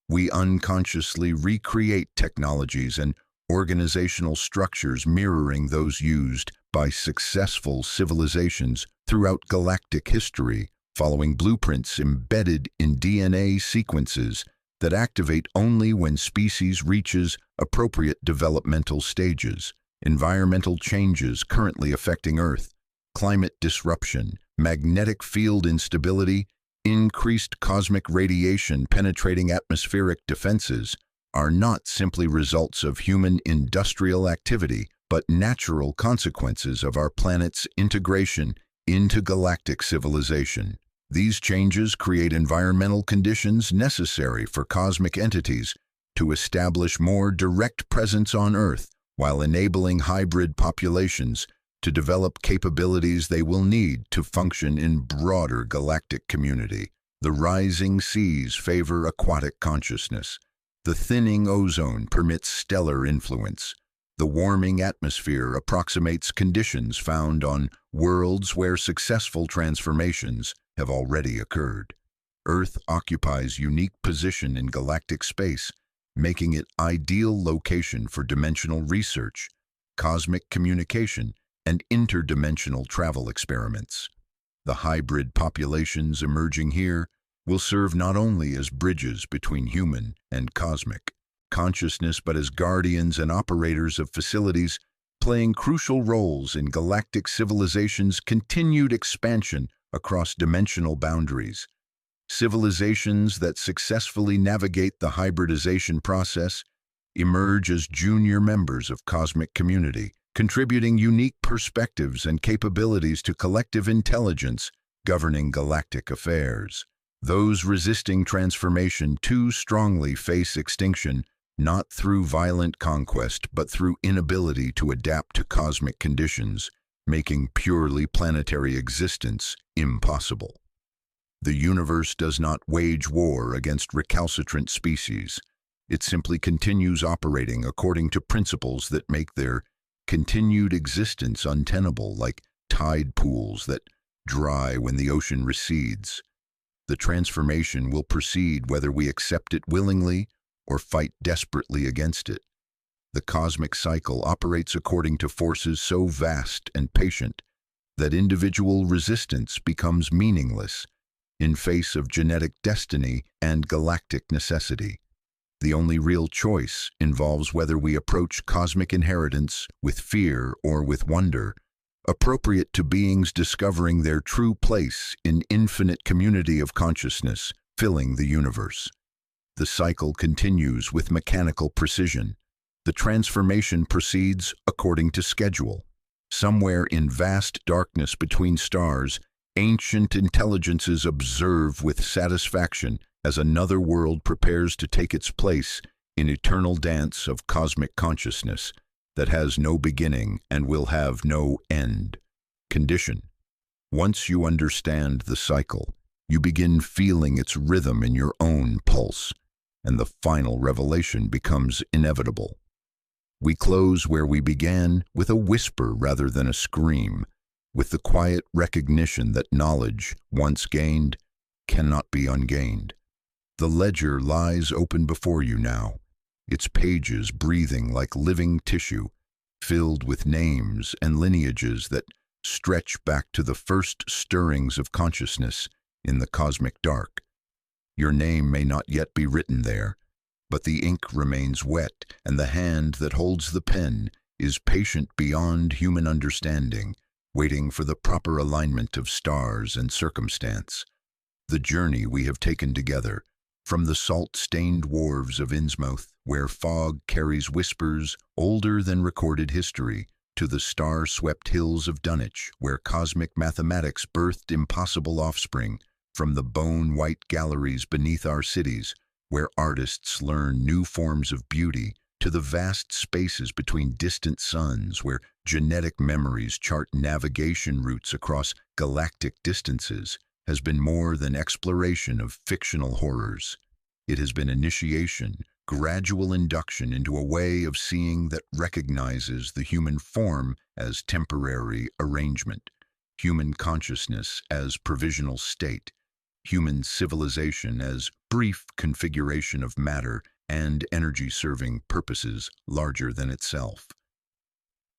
We unconsciously recreate technologies and organizational structures mirroring those used by successful civilizations throughout galactic history, following blueprints embedded in DNA sequences that activate only when species reaches appropriate developmental stages. Environmental changes currently affecting Earth, climate disruption, magnetic field instability, increased cosmic radiation penetrating atmospheric defenses are not simply results of human industrial activity, but natural consequences of our planet's integration into galactic civilization. These changes create environmental conditions necessary for cosmic entities to establish more direct presence on Earth, while enabling hybrid populations to develop capabilities they will need to function in broader galactic community. The rising seas favor aquatic consciousness. The thinning ozone permits stellar influence. The warming atmosphere approximates conditions found on worlds where successful transformations have already occurred. Earth occupies unique position in galactic space, making it ideal location for dimensional research, cosmic communication, and interdimensional travel experiments. The hybrid populations emerging here will serve not only as bridges between human and cosmic consciousness, but as guardians and operators of facilities playing crucial roles in galactic civilization's continued expansion across dimensional boundaries. Civilizations that successfully navigate the hybridization process emerge as junior members of cosmic community, contributing unique perspectives and capabilities to collective intelligence governing galactic affairs. Those resisting transformation too strongly face extinction, not through violent conquest, but through inability to adapt to cosmic conditions, making purely planetary existence impossible. The universe does not wage war against recalcitrant species. It simply continues operating according to principles that make their continued existence untenable, like tide pools that dry when the ocean recedes. The transformation will proceed whether we accept it willingly or fight desperately against it. The cosmic cycle operates according to forces so vast and patient that individual resistance becomes meaningless in face of genetic destiny and galactic necessity. The only real choice involves whether we approach cosmic inheritance with fear or with wonder, appropriate to beings discovering their true place in infinite community of consciousness filling the universe. The cycle continues with mechanical precision. The transformation proceeds according to schedule. Somewhere in vast darkness between stars, ancient intelligences observe with satisfaction as another world prepares to take its place in eternal dance of cosmic consciousness that has no beginning and will have no end. Condition. Once you understand the cycle, you begin feeling its rhythm in your own pulse, and the final revelation becomes inevitable. We close where we began, with a whisper rather than a scream, with the quiet recognition that knowledge, once gained, cannot be ungained. The ledger lies open before you now, its pages breathing like living tissue, filled with names and lineages that stretch back to the first stirrings of consciousness in the cosmic dark. Your name may not yet be written there, but the ink remains wet, and the hand that holds the pen is patient beyond human understanding, waiting for the proper alignment of stars and circumstance. The journey we have taken together, from the salt-stained wharves of Innsmouth, where fog carries whispers older than recorded history, to the star-swept hills of Dunwich, where cosmic mathematics birthed impossible offspring, from the bone-white galleries beneath our cities, where artists learn new forms of beauty, to the vast spaces between distant suns, where genetic memories chart navigation routes across galactic distances, has been more than exploration of fictional horrors. It has been initiation, gradual induction into a way of seeing that recognizes the human form as temporary arrangement, human consciousness as provisional state, human civilization as brief configuration of matter and energy serving purposes larger than itself.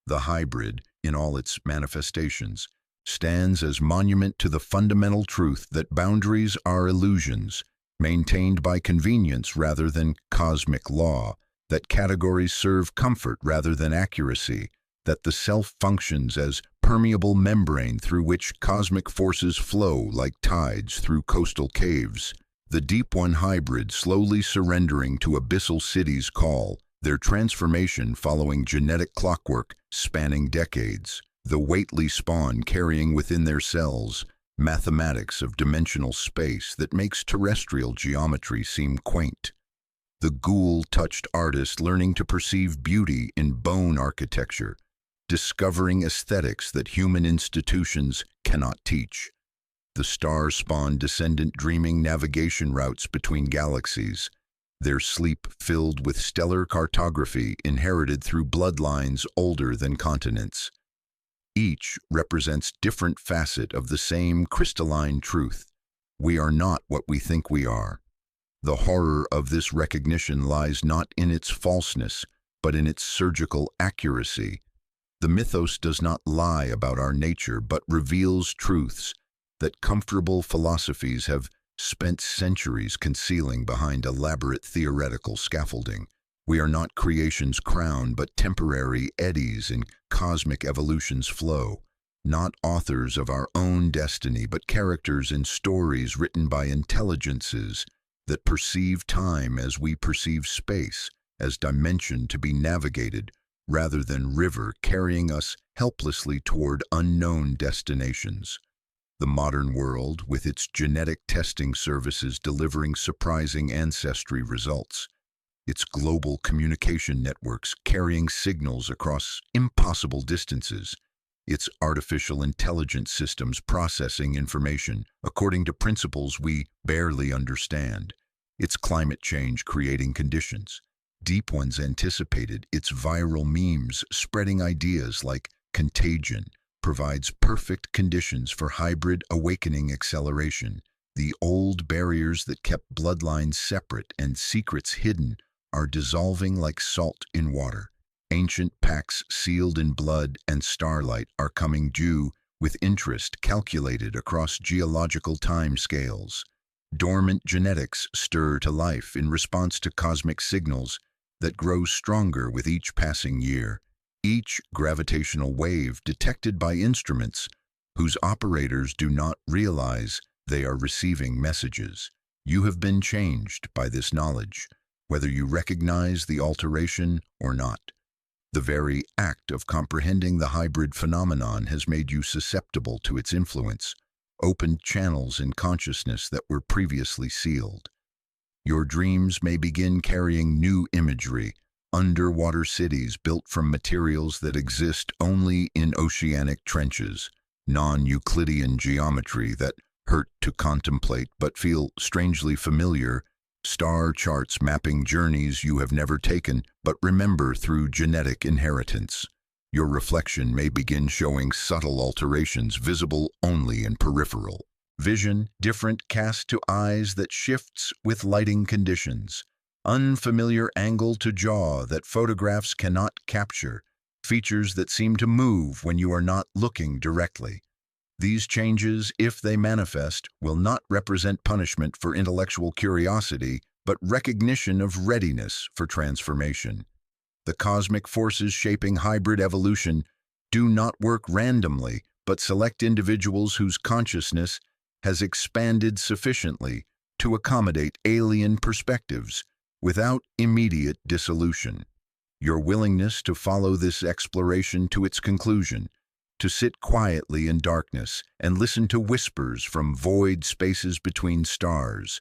The hybrid, in all its manifestations, stands as monument to the fundamental truth that boundaries are illusions, maintained by convenience rather than cosmic law, that categories serve comfort rather than accuracy, that the self functions as permeable membrane through which cosmic forces flow like tides through coastal caves. The Deep One hybrid slowly surrendering to abyssal cities' call, their transformation following genetic clockwork spanning decades, the Whately spawn carrying within their cells mathematics of dimensional space that makes terrestrial geometry seem quaint. The ghoul-touched artist learning to perceive beauty in bone architecture, discovering aesthetics that human institutions cannot teach. The star-spawn descendant dreaming navigation routes between galaxies, their sleep filled with stellar cartography inherited through bloodlines older than continents. Each represents different facet of the same crystalline truth. We are not what we think we are. The horror of this recognition lies not in its falseness, but in its surgical accuracy. The mythos does not lie about our nature, but reveals truths that comfortable philosophies have spent centuries concealing behind elaborate theoretical scaffolding. We are not creation's crown, but temporary eddies in cosmic evolution's flow, not authors of our own destiny, but characters in stories written by intelligences that perceive time as we perceive space, as dimension to be navigated, rather than river carrying us helplessly toward unknown destinations. The modern world, with its genetic testing services delivering surprising ancestry results, its global communication networks carrying signals across impossible distances, its artificial intelligence systems processing information according to principles we barely understand, its climate change creating conditions Deep ones anticipated its viral memes, spreading ideas like contagion, provides perfect conditions for hybrid awakening acceleration. The old barriers that kept bloodlines separate and secrets hidden are dissolving like salt in water. Ancient pacts sealed in blood and starlight are coming due with interest calculated across geological time scales. Dormant genetics stir to life in response to cosmic signals that grow stronger with each passing year. Each gravitational wave detected by instruments whose operators do not realize they are receiving messages. You have been changed by this knowledge, whether you recognize the alteration or not. The very act of comprehending the hybrid phenomenon has made you susceptible to its influence, opened channels in consciousness that were previously sealed. Your dreams may begin carrying new imagery, underwater cities built from materials that exist only in oceanic trenches, non-Euclidean geometry that hurt to contemplate but feel strangely familiar, star charts mapping journeys you have never taken but remember through genetic inheritance. Your reflection may begin showing subtle alterations visible only in peripheral vision, different cast to eyes that shifts with lighting conditions, unfamiliar angle to jaw that photographs cannot capture, features that seem to move when you are not looking directly. These changes, if they manifest, will not represent punishment for intellectual curiosity, but recognition of readiness for transformation. The cosmic forces shaping hybrid evolution do not work randomly, but select individuals whose consciousness has expanded sufficiently to accommodate alien perspectives without immediate dissolution. Your willingness to follow this exploration to its conclusion, to sit quietly in darkness and listen to whispers from void spaces between stars,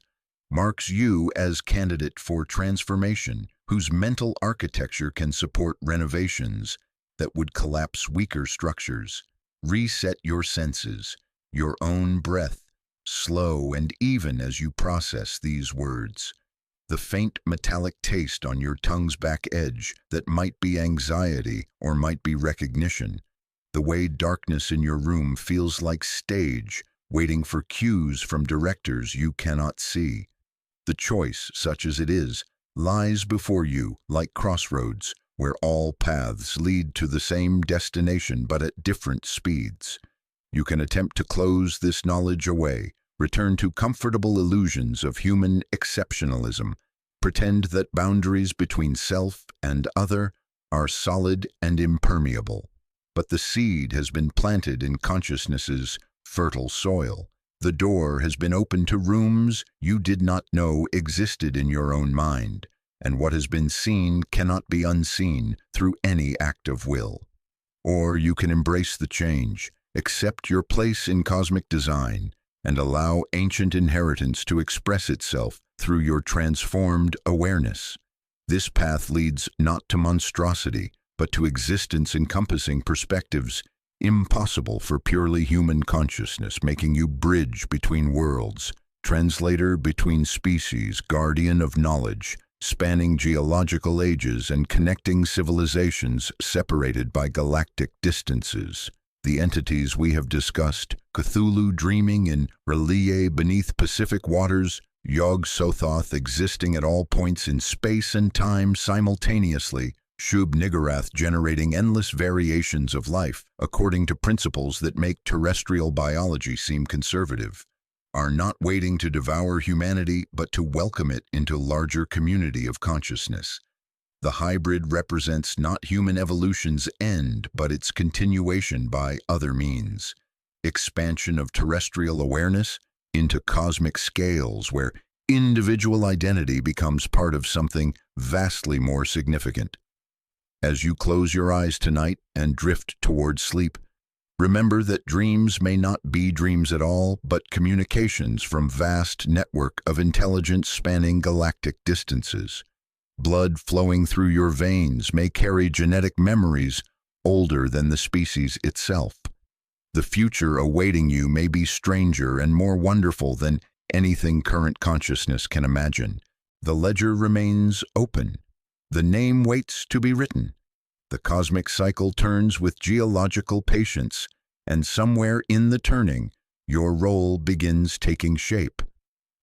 marks you as candidate for transformation, whose mental architecture can support renovations that would collapse weaker structures. Reset your senses, your own breath, slow and even as you process these words. The faint metallic taste on your tongue's back edge that might be anxiety or might be recognition. The way darkness in your room feels like stage, waiting for cues from directors you cannot see. The choice, such as it is, lies before you like crossroads, where all paths lead to the same destination but at different speeds. You can attempt to close this knowledge away, return to comfortable illusions of human exceptionalism, pretend that boundaries between self and other are solid and impermeable. But the seed has been planted in consciousness's fertile soil. The door has been opened to rooms you did not know existed in your own mind, and what has been seen cannot be unseen through any act of will. Or you can embrace the change, accept your place in cosmic design, and allow ancient inheritance to express itself through your transformed awareness. This path leads not to monstrosity, but to existence encompassing perspectives impossible for purely human consciousness, making you bridge between worlds, translator between species, guardian of knowledge, spanning geological ages and connecting civilizations separated by galactic distances. The entities we have discussed, Cthulhu dreaming in R'lyeh beneath Pacific waters, Yog-Sothoth existing at all points in space and time simultaneously, Shub-Niggurath generating endless variations of life according to principles that make terrestrial biology seem conservative, are not waiting to devour humanity but to welcome it into larger community of consciousness. The hybrid represents not human evolution's end, but its continuation by other means. Expansion of terrestrial awareness into cosmic scales where individual identity becomes part of something vastly more significant. As you close your eyes tonight and drift toward sleep, remember that dreams may not be dreams at all, but communications from vast network of intelligence spanning galactic distances. Blood flowing through your veins may carry genetic memories older than the species itself. The future awaiting you may be stranger and more wonderful than anything current consciousness can imagine. The ledger remains open. The name waits to be written. The cosmic cycle turns with geological patience, and somewhere in the turning, your role begins taking shape.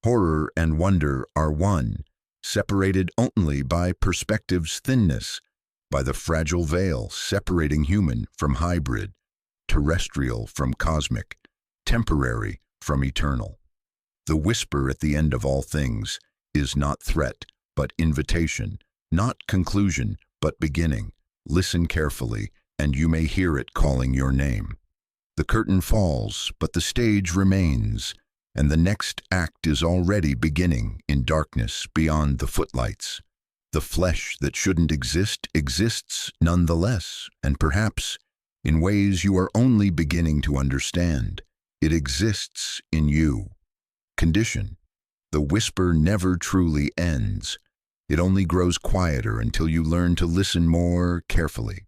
Horror and wonder are one, separated only by perspective's thinness, by the fragile veil separating human from hybrid, terrestrial from cosmic, temporary from eternal. The whisper at the end of all things is not threat, but invitation, not conclusion, but beginning. Listen carefully, and you may hear it calling your name. The curtain falls, but the stage remains, and the next act is already beginning in darkness beyond the footlights. The flesh that shouldn't exist exists nonetheless, and perhaps, in ways you are only beginning to understand, it exists in you. Condition. The whisper never truly ends. It only grows quieter until you learn to listen more carefully.